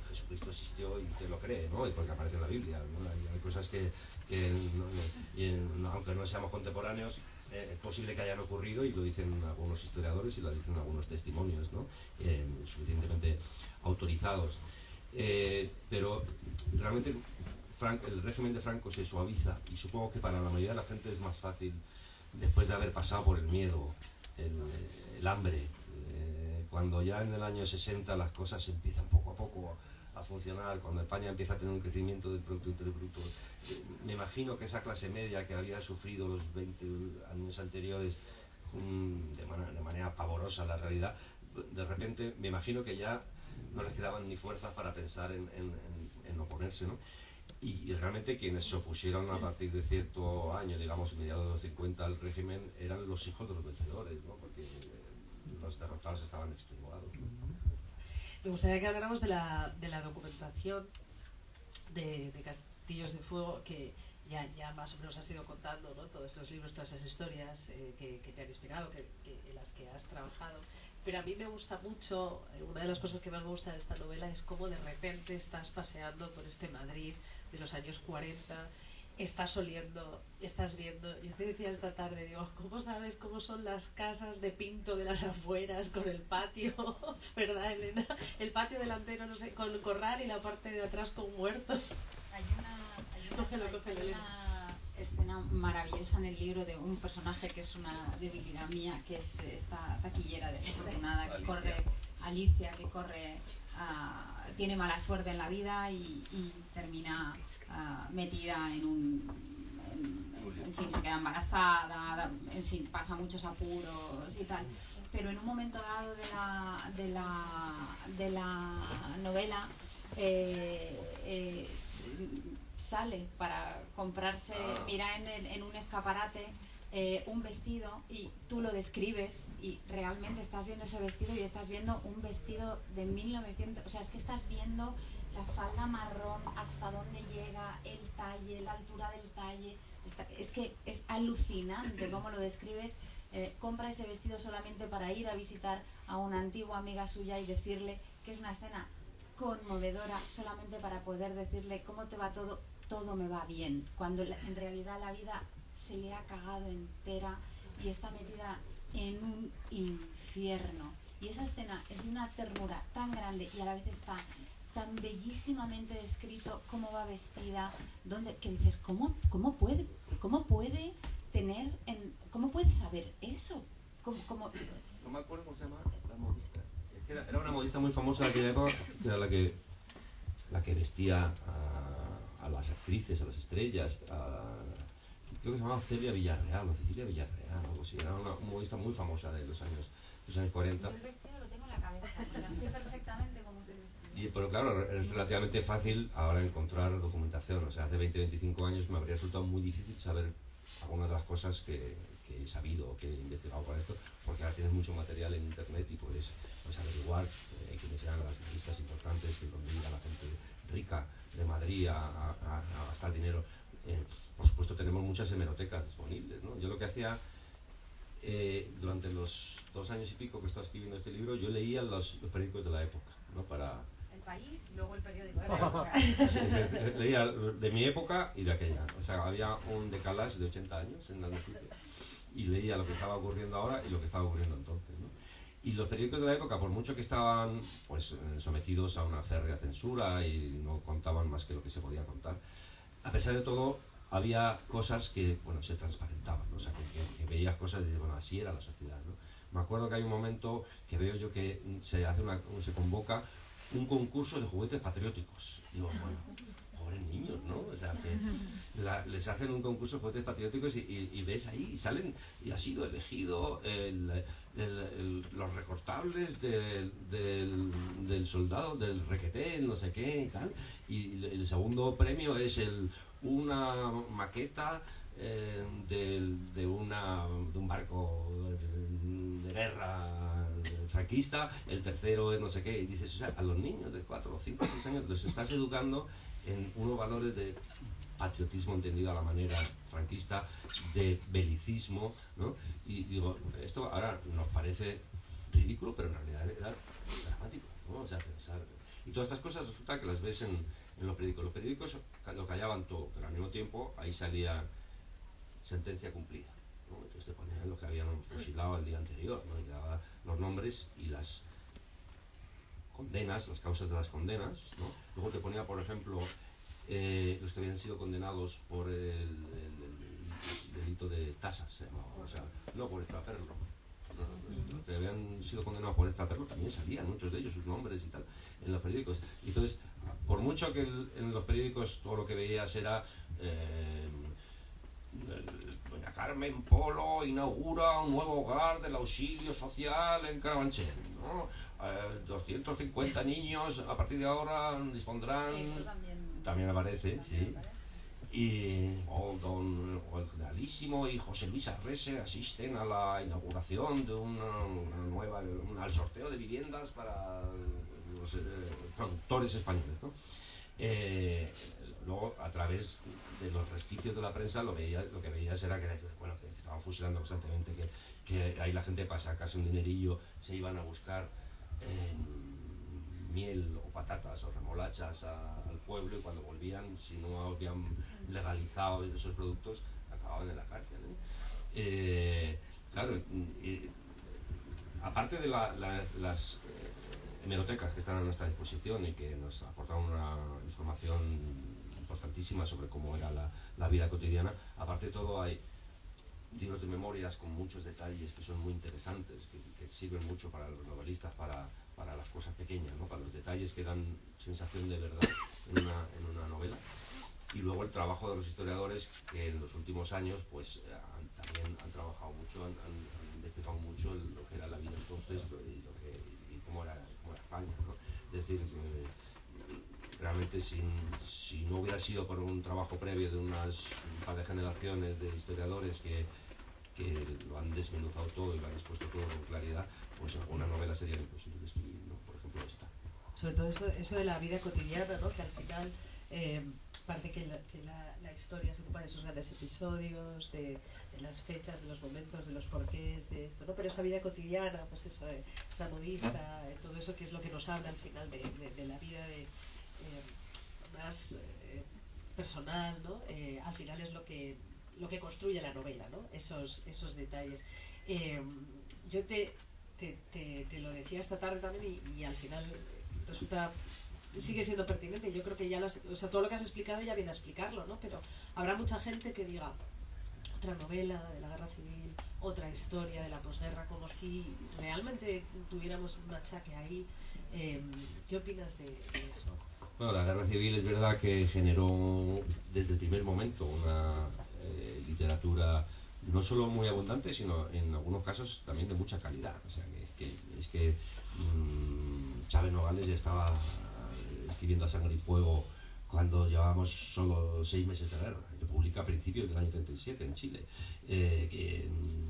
Jesucristo existió y usted lo cree, ¿no? Y porque aparece en la Biblia, ¿no? Hay cosas que aunque no seamos contemporáneos, es posible que hayan ocurrido, y lo dicen algunos historiadores y lo dicen algunos testimonios, ¿no? Suficientemente autorizados. Pero realmente el régimen de Franco se suaviza, y supongo que para la mayoría de la gente es más fácil, después de haber pasado por el miedo, el hambre, cuando ya en el año 60 las cosas empiezan poco a poco a funcionar, cuando España empieza a tener un crecimiento del Producto Interior Bruto, me imagino que esa clase media que había sufrido los 20 años anteriores de manera pavorosa la realidad, de repente me imagino que ya no les quedaban ni fuerzas para pensar en oponerse, ¿no? Y realmente quienes se opusieron a partir de cierto año, digamos mediados de los 50 al régimen, eran los hijos de los vencedores, ¿no? Porque los derrotados estaban extenuados, ¿no? Me gustaría que habláramos de la documentación de Castillos de Fuego, que ya más o menos has ido contando, ¿no? Todos esos libros, todas esas historias que te han inspirado, en las que has trabajado. Pero a mí me gusta mucho, una de las cosas que más me gusta de esta novela es cómo de repente estás paseando por este Madrid de los años 40, estás oliendo, estás viendo. Yo te decía esta tarde, digo, ¿cómo sabes cómo son las casas de Pinto de las afueras con el patio? ¿Verdad, Elena? El patio delantero, no sé, con el corral, y la parte de atrás con huertos. Hay Cógelo, una escena maravillosa en el libro de un personaje que es una debilidad mía, que es esta taquillera desafortunada que corre, Alicia, que corre, tiene mala suerte en la vida y termina metida en en fin, se queda embarazada, en fin, pasa muchos apuros y tal. Pero en un momento dado de la novela sale para comprarse, mira en un escaparate un vestido y tú lo describes y realmente estás viendo ese vestido y estás viendo un vestido de 1900, o sea, es que estás viendo la falda marrón, hasta dónde llega, el talle, la altura del talle, es que es alucinante cómo lo describes. Compra ese vestido solamente para ir a visitar a una antigua amiga suya y decirle que es una escena conmovedora, solamente para poder decirle cómo te va todo, todo me va bien, cuando en realidad la vida se le ha cagado entera y está metida en un infierno. Y esa escena es de una ternura tan grande y a la vez está tan bellísimamente descrito cómo va vestida, que dices, ¿cómo puede tener, cómo puede saber eso? No me acuerdo cómo se llama la modista. Era una modista muy famosa de aquella época, que era la que vestía a las actrices, a las estrellas, creo que se llamaba Celia Villarreal o Cecilia Villarreal, algo así. Era una modista muy famosa de los años 40. Yo el vestido lo tengo en la cabeza, sé perfectamente cómo se vestía. Pero claro, es relativamente fácil ahora encontrar documentación. O sea, hace 20-25 años me habría resultado muy difícil saber algunas de las cosas que he sabido o que he investigado para esto, porque ahora tienes mucho material en internet y puedes averiguar quiénes eran las artistas importantes, que donde iba la gente rica de Madrid a gastar dinero. Por supuesto tenemos muchas hemerotecas disponibles, ¿no? Yo lo que hacía durante los 2 años y pico que estaba escribiendo este libro, yo leía los periódicos de la época, ¿no? Para El País, luego el periódico de la época. Sí, leía de mi época y de aquella. O sea, había un decalage de 80 años en las noticias y leía lo que estaba ocurriendo ahora y lo que estaba ocurriendo entonces, ¿no? Y los periódicos de la época, por mucho que estaban pues sometidos a una férrea censura y no contaban más que lo que se podía contar, a pesar de todo había cosas que, bueno, se transparentaban, ¿no? O sea, que veías cosas y dices, bueno, así era la sociedad, ¿no? Me acuerdo que hay un momento que veo yo que se convoca un concurso de juguetes patrióticos. Digo, bueno, pobres niños, ¿no? O sea, que les hacen un concurso de juguetes patrióticos y ves ahí, y salen, y ha sido elegido los recortables del soldado, del requeté, no sé qué y tal, y el segundo premio es una maqueta de un barco de guerra franquista, el tercero es no sé qué, y dices, o sea, a los niños de 4, 5, 6 años los estás educando en unos valores de patriotismo entendido a la manera franquista, de belicismo, ¿no? Y digo, esto ahora nos parece ridículo, pero en realidad era dramático, ¿no? O sea, pensar. Y todas estas cosas resulta que las ves en los periódicos. Los periódicos lo callaban todo, pero al mismo tiempo ahí salía sentencia cumplida, ¿no? Entonces te ponían lo que habían fusilado el día anterior, ¿no? Y te daba los nombres y las condenas, las causas de las condenas, ¿no? Luego te ponía, por ejemplo, los que habían sido condenados por el delito de tasas, se llamaba, o sea, no por extraperlo. Los que habían sido condenados por extraperlo también salían muchos de ellos, sus nombres y tal, en los periódicos. Y entonces, por mucho que en los periódicos todo lo que veías era doña Carmen Polo inaugura un nuevo hogar del auxilio social en Carabanchel, ¿no? 250 niños a partir de ahora dispondrán. Eso también aparece, también sí. aparece. Y el generalísimo y José Luis Arrese asisten a la inauguración de al sorteo de viviendas para los productores españoles, ¿no? Luego, a través de los resquicios de la prensa, lo que veías era que estaban fusilando constantemente, que ahí la gente para sacarse un dinerillo se iban a buscar miel o patatas o remolachas al pueblo, y cuando volvían, si no habían legalizado esos productos, acababan en la cárcel, ¿eh? Claro, aparte de las hemerotecas que están a nuestra disposición y que nos aportan una información importantísima sobre cómo era la vida cotidiana, aparte de todo hay libros de memorias con muchos detalles que son muy interesantes, que sirven mucho para los novelistas, para las cosas pequeñas, ¿no? Para los detalles que dan sensación de verdad en una novela. y luego el trabajo de los historiadores que en los últimos años pues también han trabajado mucho, han investigado mucho lo que era la vida entonces y cómo era España, ¿no? Es decir, realmente si no hubiera sido por un trabajo previo de un par de generaciones de historiadores que lo han desmenuzado todo y lo han expuesto todo con claridad, pues alguna novela sería imposible de escribir, ¿no? Por ejemplo esta. Sobre todo eso de la vida cotidiana, ¿no? Que al final parece que la historia se ocupa de esos grandes episodios, de las fechas, de los momentos, de los porqués, de esto, ¿no? Pero esa vida cotidiana, pues eso, esa modista, todo eso que es lo que nos habla al final de la vida más personal, ¿no? Al final es lo que construye la novela, ¿no? Esos detalles. Yo te lo decía esta tarde también y al final sigue siendo pertinente. Yo creo que ya todo lo que has explicado ya viene a explicarlo, ¿no? Pero habrá mucha gente que diga otra novela de la guerra civil, otra historia de la posguerra, como si realmente tuviéramos un achaque ahí. ¿Qué opinas de eso? Bueno, la guerra civil es verdad que generó desde el primer momento una literatura no solo muy abundante, sino en algunos casos también de mucha calidad. O sea, que Chávez Nogales ya estaba escribiendo A Sangre y Fuego cuando llevábamos solo 6 meses de guerra. Se publica a principios del año 37 en Chile. En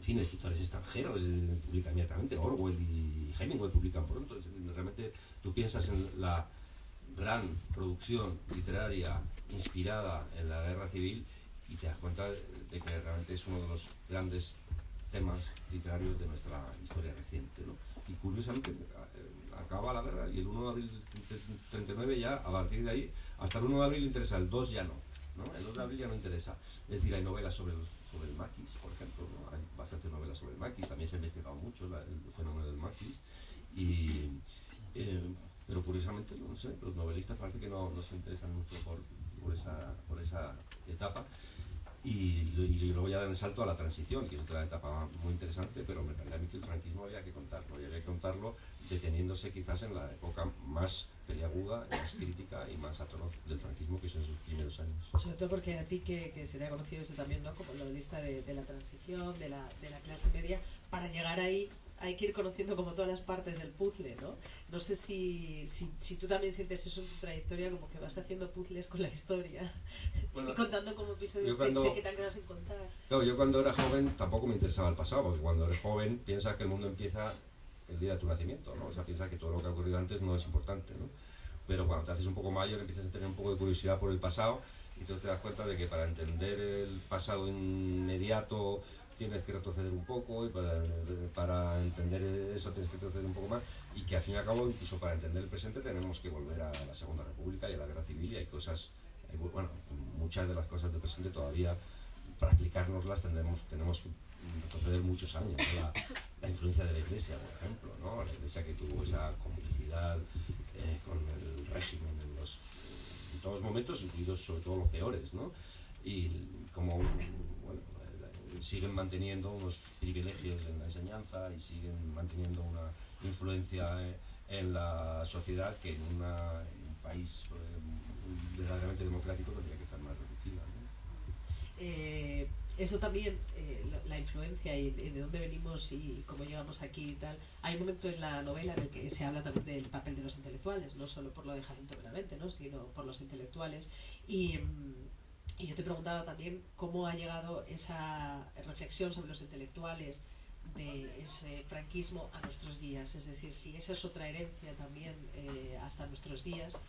fin, escritores extranjeros publican inmediatamente. Orwell y Hemingway publican pronto. Realmente tú piensas en la gran producción literaria inspirada en la guerra civil y te das cuenta de que realmente es uno de los grandes temas literarios de nuestra historia reciente, ¿no? Y curiosamente acaba la guerra y el 1 de abril del 39 ya, a partir de ahí, hasta el 1 de abril interesa, el 2 ya no, el 2 de abril ya no interesa. Es decir, hay novelas sobre el maquis, por ejemplo, ¿no? Hay bastantes novelas sobre el maquis, también se ha investigado mucho el fenómeno del maquis, pero curiosamente, no sé, los novelistas parece que no se interesan mucho por esa etapa. Y luego ya dan el salto a la transición, que es otra etapa muy interesante, pero me parece a mí que el franquismo había que contarlo deteniéndose quizás en la época más peliaguda, más crítica y más atroz del franquismo, que son sus primeros años. Sobre todo porque a ti que se te ha conocido eso también, ¿no? Como novelista de la transición, de la clase media, para llegar ahí hay que ir conociendo como todas las partes del puzzle, ¿no? No sé si tú también sientes eso en tu trayectoria, como que vas haciendo puzzles con la historia, bueno, y contando como episodios que te han quedado sin contar. Claro, yo cuando era joven tampoco me interesaba el pasado, porque cuando eres joven piensas que el mundo empieza el día de tu nacimiento, ¿no? O sea, piensas que todo lo que ha ocurrido antes no es importante, ¿no? Pero cuando te haces un poco mayor empiezas a tener un poco de curiosidad por el pasado y entonces te das cuenta de que para entender el pasado inmediato tienes que retroceder un poco y para entender eso tienes que retroceder un poco más y que al fin y al cabo incluso para entender el presente tenemos que volver a la Segunda República y a la Guerra Civil y hay cosas, bueno, muchas de las cosas del presente todavía para explicárnoslas tenemos que retroceder muchos años, ¿no? La influencia de la Iglesia, por ejemplo, ¿no? La Iglesia que tuvo esa complicidad con el régimen en todos los momentos, incluidos sobre todo los peores, ¿no? Y como, bueno, siguen manteniendo unos privilegios en la enseñanza y siguen manteniendo una influencia en la sociedad que en un país verdaderamente democrático tendría que estar más reducida, ¿no? Eso también, la influencia y de dónde venimos y cómo llegamos aquí y tal. Hay un momento en la novela en el que se habla también del papel de los intelectuales, no solo por lo de Jacinto Benavente, ¿no? Sino por los intelectuales. Y yo te preguntaba también cómo ha llegado esa reflexión sobre los intelectuales de ese franquismo a nuestros días. Es decir, si esa es otra herencia también hasta nuestros días,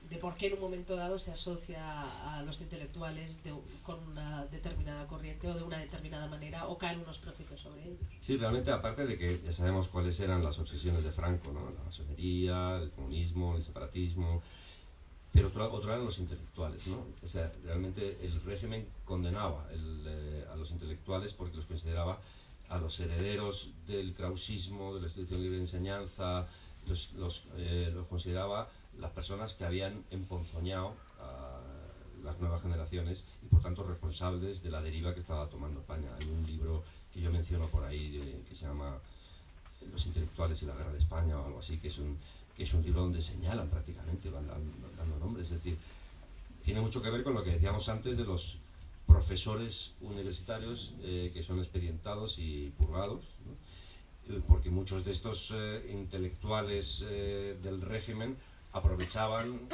de por qué en un momento dado se asocia a los intelectuales con una determinada corriente o de una determinada manera o caen unos prejuicios sobre ellos. Sí, realmente aparte de que ya sabemos cuáles eran las obsesiones de Franco, ¿no? La masonería, el comunismo, el separatismo, pero otro eran los intelectuales, ¿no? O sea, realmente el régimen condenaba a los intelectuales porque los consideraba a los herederos del krausismo, de la institución libre de enseñanza, los consideraba las personas que habían emponzoñado a las nuevas generaciones y por tanto responsables de la deriva que estaba tomando España. Hay un libro que yo menciono por ahí que se llama Los intelectuales y la guerra de España o algo así, que es un libro donde señalan prácticamente, van dando nombres. Es decir, tiene mucho que ver con lo que decíamos antes de los profesores universitarios que son expedientados y purgados, ¿no? Porque muchos de estos intelectuales del régimen aprovechaban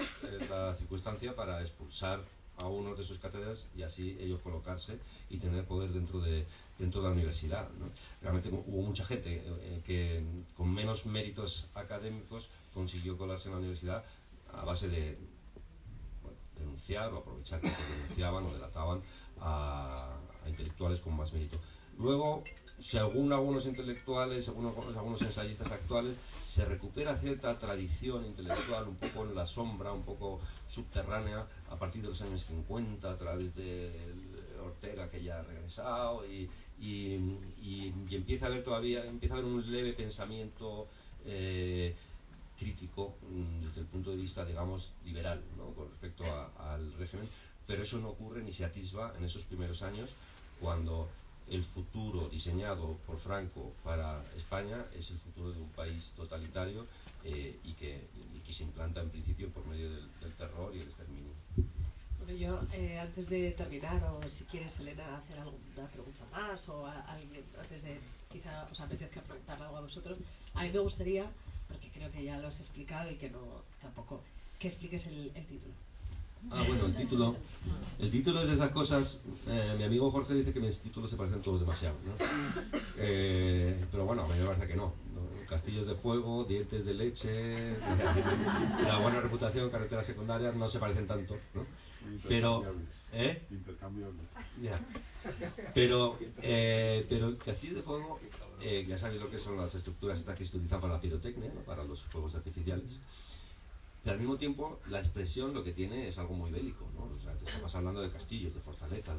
la circunstancia para expulsar a uno de sus cátedras y así ellos colocarse y tener poder dentro de la universidad, ¿no? Realmente hubo mucha gente que con menos méritos académicos consiguió colarse en la universidad a base de denunciar o aprovechar que denunciaban o delataban a intelectuales con más mérito. Luego, según algunos intelectuales, algunos ensayistas actuales, se recupera cierta tradición intelectual un poco en la sombra, un poco subterránea, a partir de los años 50, a través de Ortega, que ya ha regresado, y empieza a haber un leve pensamiento crítico desde el punto de vista, digamos, liberal, ¿no? Con respecto al régimen, pero eso no ocurre ni se atisba en esos primeros años, cuando el futuro diseñado por Franco para España es el futuro de un país totalitario y que se implanta en principio por medio del terror y el exterminio. Bueno, yo antes de terminar, o si quieres, Elena, hacer alguna pregunta más, o a alguien, antes de quizá os apetezca preguntarle algo a vosotros, a mí me gustaría, porque creo que ya lo has explicado y que no tampoco, que expliques el título. Bueno, el título es de esas cosas. Mi amigo Jorge dice que mis títulos se parecen todos demasiado, ¿no? Pero bueno, a mí me parece que no. Castillos de Fuego, Dientes de Leche, La Buena Reputación, Carreteras Secundarias, no se parecen tanto, ¿no? Pero ya. Pero Castillos de Fuego, ya sabéis lo que son las estructuras estas que se utilizan para la pirotecnia, ¿no? Para los fuegos artificiales. Pero al mismo tiempo, la expresión lo que tiene es algo muy bélico, ¿no? O sea, estamos hablando de castillos, de fortalezas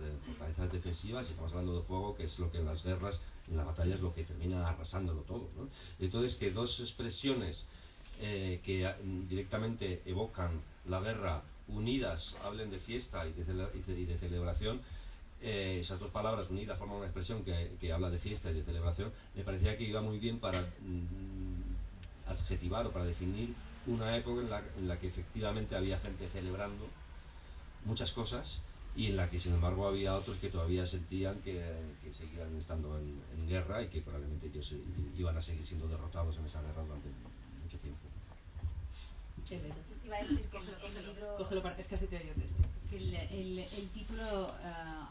defensivas, y estamos hablando de fuego, que es lo que en las guerras, en las batallas, lo que termina arrasándolo todo, ¿no? Entonces, que dos expresiones que directamente evocan la guerra, unidas, hablen de fiesta y de celebración, esas dos palabras unidas forman una expresión que habla de fiesta y de celebración, me parecía que iba muy bien para adjetivar o para definir una época en la que efectivamente había gente celebrando muchas cosas y en la que sin embargo había otros que todavía sentían que seguían estando en guerra y que probablemente ellos iban a seguir siendo derrotados en esa guerra durante mucho tiempo. Iba a decir que el libro... Cógelo para... Es que así te oyo desde. El título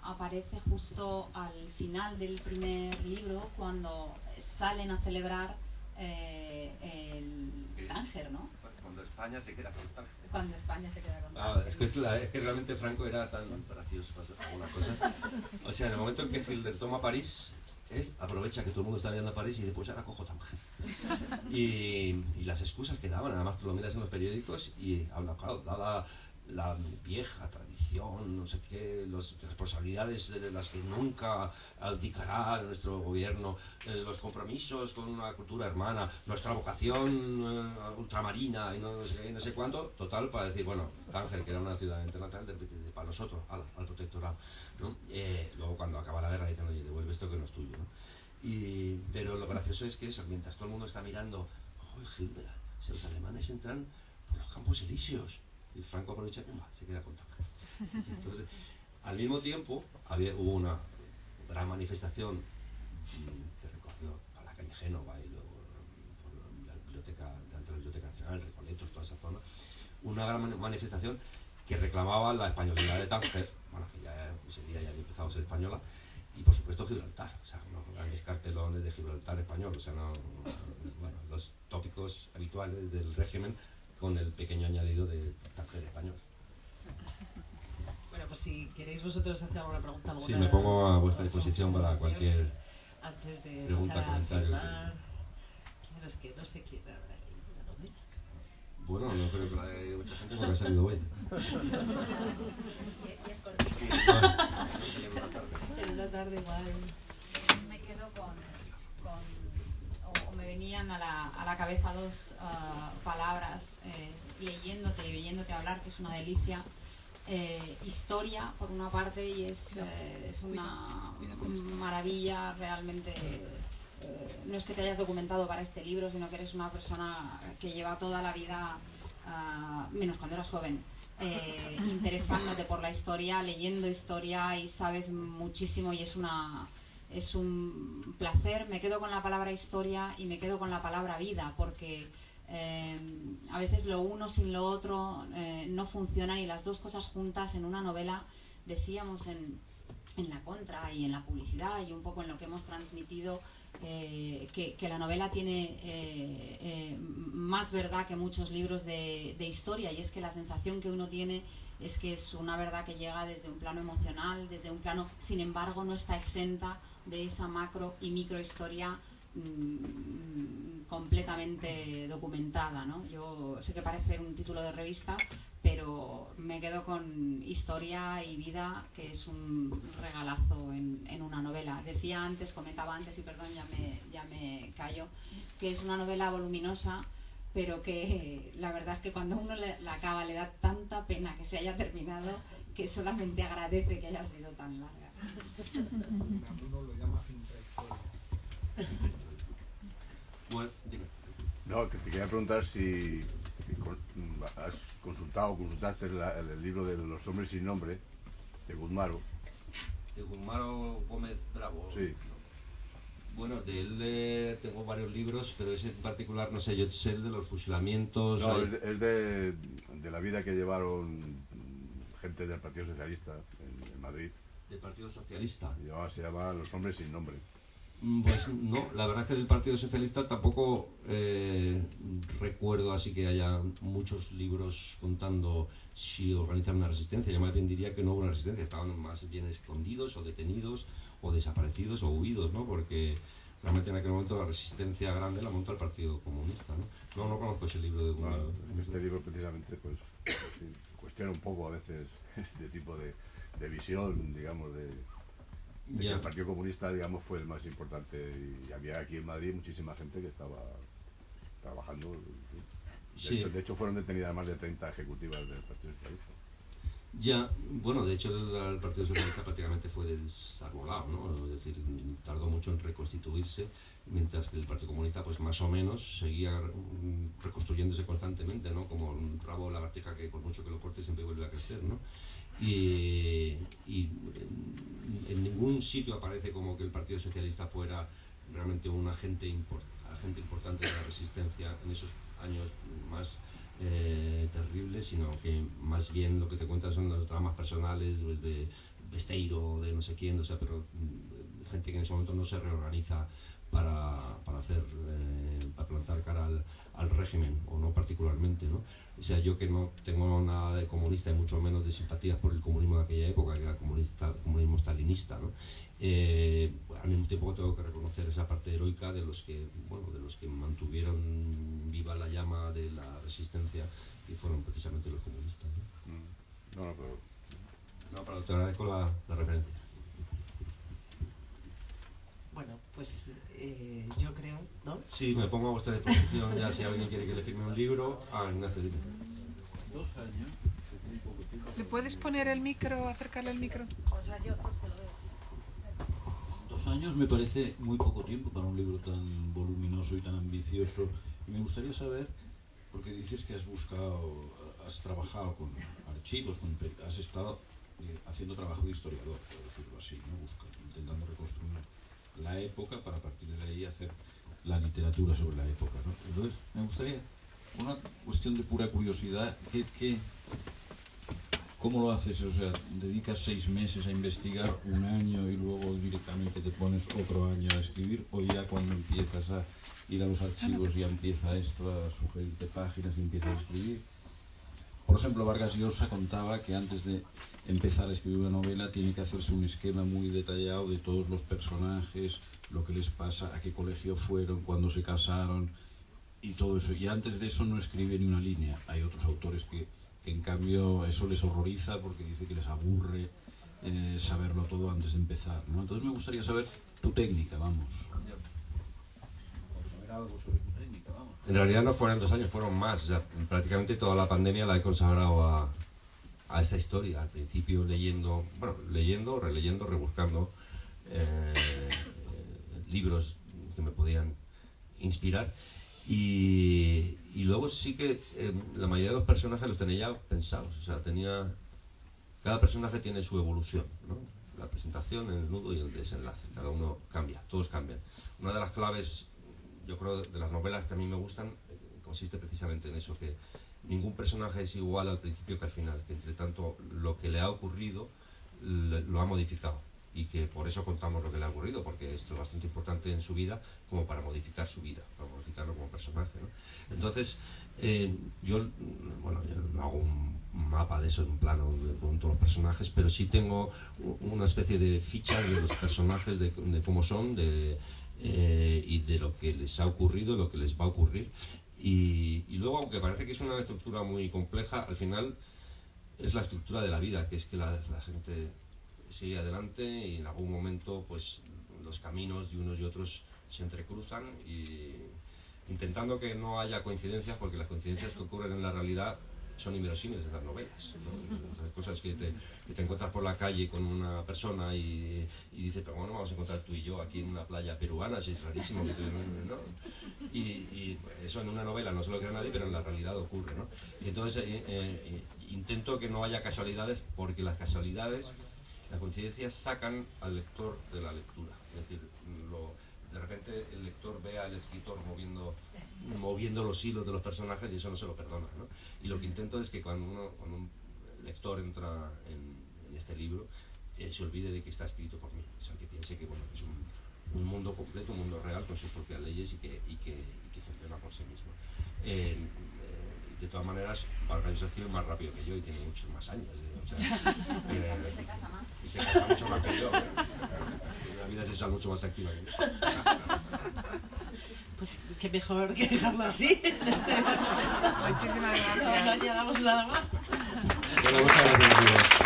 aparece justo al final del primer libro, cuando salen a celebrar el Tánger, ¿no? Cuando España se queda con Tánger. Cuando España se queda con Tánger. Es que realmente Franco era tan gracioso para algunas cosas. O sea, en el momento en que Hitler toma París, él aprovecha que todo el mundo está mirando a París y después ahora cojo Tánger. Y las excusas que daban, además tú lo miras en los periódicos y habla, claro, dada la vieja tradición, no sé qué, las responsabilidades de las que nunca abdicará nuestro gobierno, los compromisos con una cultura hermana, nuestra vocación ultramarina y no sé cuánto, total, para decir, bueno, Tánger, que era una ciudad internacional, para nosotros, al protectorado, ¿no? Luego cuando acaba la guerra dicen, oye, devuelve esto que no es tuyo, ¿no? Pero lo gracioso es que eso, mientras todo el mundo está mirando, joder, Hitler, si los alemanes entran por los Campos Elíseos, y Franco aprovecha y se queda con Tánger. Entonces, al mismo tiempo, hubo una gran manifestación que recorrió a la calle Génova y luego por la biblioteca, delante de la Biblioteca Nacional, Recoletos, toda esa zona, una gran manifestación que reclamaba la españolidad de Tánger, bueno, que ya ese día ya había empezado a ser española, y por supuesto Gibraltar, o sea, unos grandes cartelones de Gibraltar español, o sea, bueno, los tópicos habituales del régimen, con el pequeño añadido de Tánger español. Bueno, pues si queréis vosotros hacer alguna pregunta, Sí, me pongo a vuestra disposición para cualquier antes de pregunta, pasar a comentario. firmar. Claro, es que no sé quién habrá leído la novela. Bueno, no creo que la haya mucha gente porque ha salido hoy. Y es cortito. En una tarde igual. Me quedo o me venían a la cabeza dos palabras leyéndote y oyéndote hablar, que es una delicia. Historia, por una parte, y es una maravilla realmente no es que te hayas documentado para este libro, sino que eres una persona que lleva toda la vida, menos cuando eras joven, interesándote por la historia, leyendo historia, y sabes muchísimo, y es un placer. Me quedo con la palabra historia y me quedo con la palabra vida, porque a veces lo uno sin lo otro no funcionan, y las dos cosas juntas en una novela. Decíamos en la contra y en la publicidad y un poco en lo que hemos transmitido, que la novela tiene más verdad que muchos libros de historia, y es que la sensación que uno tiene es que es una verdad que llega desde un plano emocional, desde un plano, sin embargo no está exenta de esa macro y micro historia completamente documentada, ¿no? Yo sé que parece un título de revista, pero me quedo con historia y vida, que es un regalazo en una novela. Decía antes, comentaba antes, y perdón, ya me callo, que es una novela voluminosa, pero que la verdad es que cuando uno la acaba le da tanta pena que se haya terminado, que solamente agradece que haya sido tan larga. Uno lo llama intrahistoria. Bueno, dime. No, que te quería preguntar si has consultaste el libro de Los hombres sin nombre, de Guzmán. De Guzmán Gómez Bravo. Sí. Bueno, de él tengo varios libros, pero ese en particular, no sé, yo sé el de los fusilamientos. No, es de la vida que llevaron gente del Partido Socialista en Madrid. ¿Del Partido Socialista? Se llama Los hombres sin nombre. Pues no, la verdad es que del Partido Socialista tampoco recuerdo así que haya muchos libros contando si organizan una resistencia. Yo más bien diría que no hubo una resistencia, estaban más bien escondidos o detenidos o desaparecidos o huidos, ¿no? Porque realmente en aquel momento la resistencia grande la montó el Partido Comunista, ¿no? No conozco ese libro de Guzmán. En este libro precisamente pues sí, cuestiona un poco a veces este tipo de visión, digamos, de que el Partido Comunista, digamos, fue el más importante, y había aquí en Madrid muchísima gente que estaba trabajando. De hecho fueron detenidas más de 30 ejecutivas del Partido Socialista. Ya, bueno, de hecho el Partido Socialista prácticamente fue desarbolado, ¿no? Es decir, tardó mucho en reconstituirse, mientras que el Partido Comunista pues más o menos seguía reconstruyéndose constantemente, ¿no? Como un rabo de lagartija que por mucho que lo corte siempre vuelve a crecer, ¿no? Y en ningún sitio aparece como que el Partido Socialista fuera realmente un agente importante de la resistencia en esos años más terribles, sino que más bien lo que te cuentan son los dramas personales pues, de Besteiro, de no sé quién, o sea, pero gente que en ese momento no se reorganiza para plantar cara al régimen, o no particularmente, ¿no? O sea, yo que no tengo nada de comunista y mucho menos de simpatías por el comunismo de aquella época, que era el comunismo stalinista, ¿no? Al mismo tiempo tengo que reconocer esa parte heroica de los que mantuvieron viva la llama de la resistencia, que fueron precisamente los comunistas, ¿no? Pero te agradezco la referencia. Bueno, pues yo creo, ¿no? Sí, me pongo a vuestra disposición ya si alguien quiere que le firme un libro. Ignacio, dime. 2 años. ¿Le puedes poner el micro, acercarle el micro? 2 años me parece muy poco tiempo para un libro tan voluminoso y tan ambicioso. Y me gustaría saber, porque dices que has trabajado con archivos, has estado haciendo trabajo de historiador, por decirlo así, ¿no? Intentando reconstruir la época para a partir de ahí hacer la literatura sobre la época, ¿no? Entonces, me gustaría, una cuestión de pura curiosidad, ¿cómo lo haces? O sea, ¿dedicas 6 meses a investigar, 1 año y luego directamente te pones otro año a escribir? ¿O ya cuando empiezas a ir a los archivos ya empieza esto a sugerirte páginas y empiezas a escribir? Por ejemplo, Vargas Llosa contaba que antes de empezar a escribir una novela tiene que hacerse un esquema muy detallado de todos los personajes, lo que les pasa, a qué colegio fueron, cuándo se casaron y todo eso. Y antes de eso no escribe ni una línea. Hay otros autores que en cambio eso les horroriza porque dice que les aburre saberlo todo antes de empezar, ¿no? Entonces me gustaría saber tu técnica, vamos. Algo sobre tu técnica, vamos. En realidad no fueron 2 años, fueron más. O sea, prácticamente toda la pandemia la he consagrado a esta historia. Al principio leyendo, releyendo, rebuscando libros que me podían inspirar. Y luego sí que la mayoría de los personajes los tenía ya pensados, o sea, cada personaje tiene su evolución, ¿no? La presentación, el nudo y el desenlace, cada uno cambia, todos cambian. Una de las claves, yo creo, de las novelas que a mí me gustan, consiste precisamente en eso, que ningún personaje es igual al principio que al final, que entre tanto lo que le ha ocurrido lo ha modificado, y que por eso contamos lo que le ha ocurrido, porque esto es bastante importante en su vida como para modificar su vida, para modificarlo como personaje, ¿no? Entonces, yo no hago un mapa de eso, un plano con todos los personajes, pero sí tengo una especie de fichas de los personajes, de cómo son, y de lo que les ha ocurrido, lo que les va a ocurrir. Y luego, aunque parece que es una estructura muy compleja, al final es la estructura de la vida, que es que la gente sigue adelante y en algún momento pues los caminos de unos y otros se entrecruzan, y intentando que no haya coincidencias, porque las coincidencias que ocurren en la realidad son inverosímiles en las novelas, ¿no? Esas cosas que te encuentras por la calle con una persona y dices, pero bueno, vamos a encontrar tú y yo aquí en una playa peruana, si es rarísimo, ¿no? Y eso en una novela no se lo cree nadie, pero en la realidad ocurre, ¿no? Y entonces intento que no haya casualidades, porque las coincidencias sacan al lector de la lectura. Es decir, de repente el lector ve al escritor moviendo los hilos de los personajes, y eso no se lo perdona, ¿no? Y lo que intento es que cuando un lector entra en este libro, se olvide de que está escrito por mí, o sea, que piense que, bueno, es un mundo completo, un mundo real con sus propias leyes y que funciona por sí mismo. De todas maneras, Vargas Llosa escribe más rápido que yo y tiene muchos más años. O sea, Se casa más. Y se casa mucho más que yo. Tiene una vida sexual mucho más activa que yo. Pues qué mejor que dejarlo así. Muchísimas gracias. No añadamos nada más. Bueno, muchas gracias, amigos.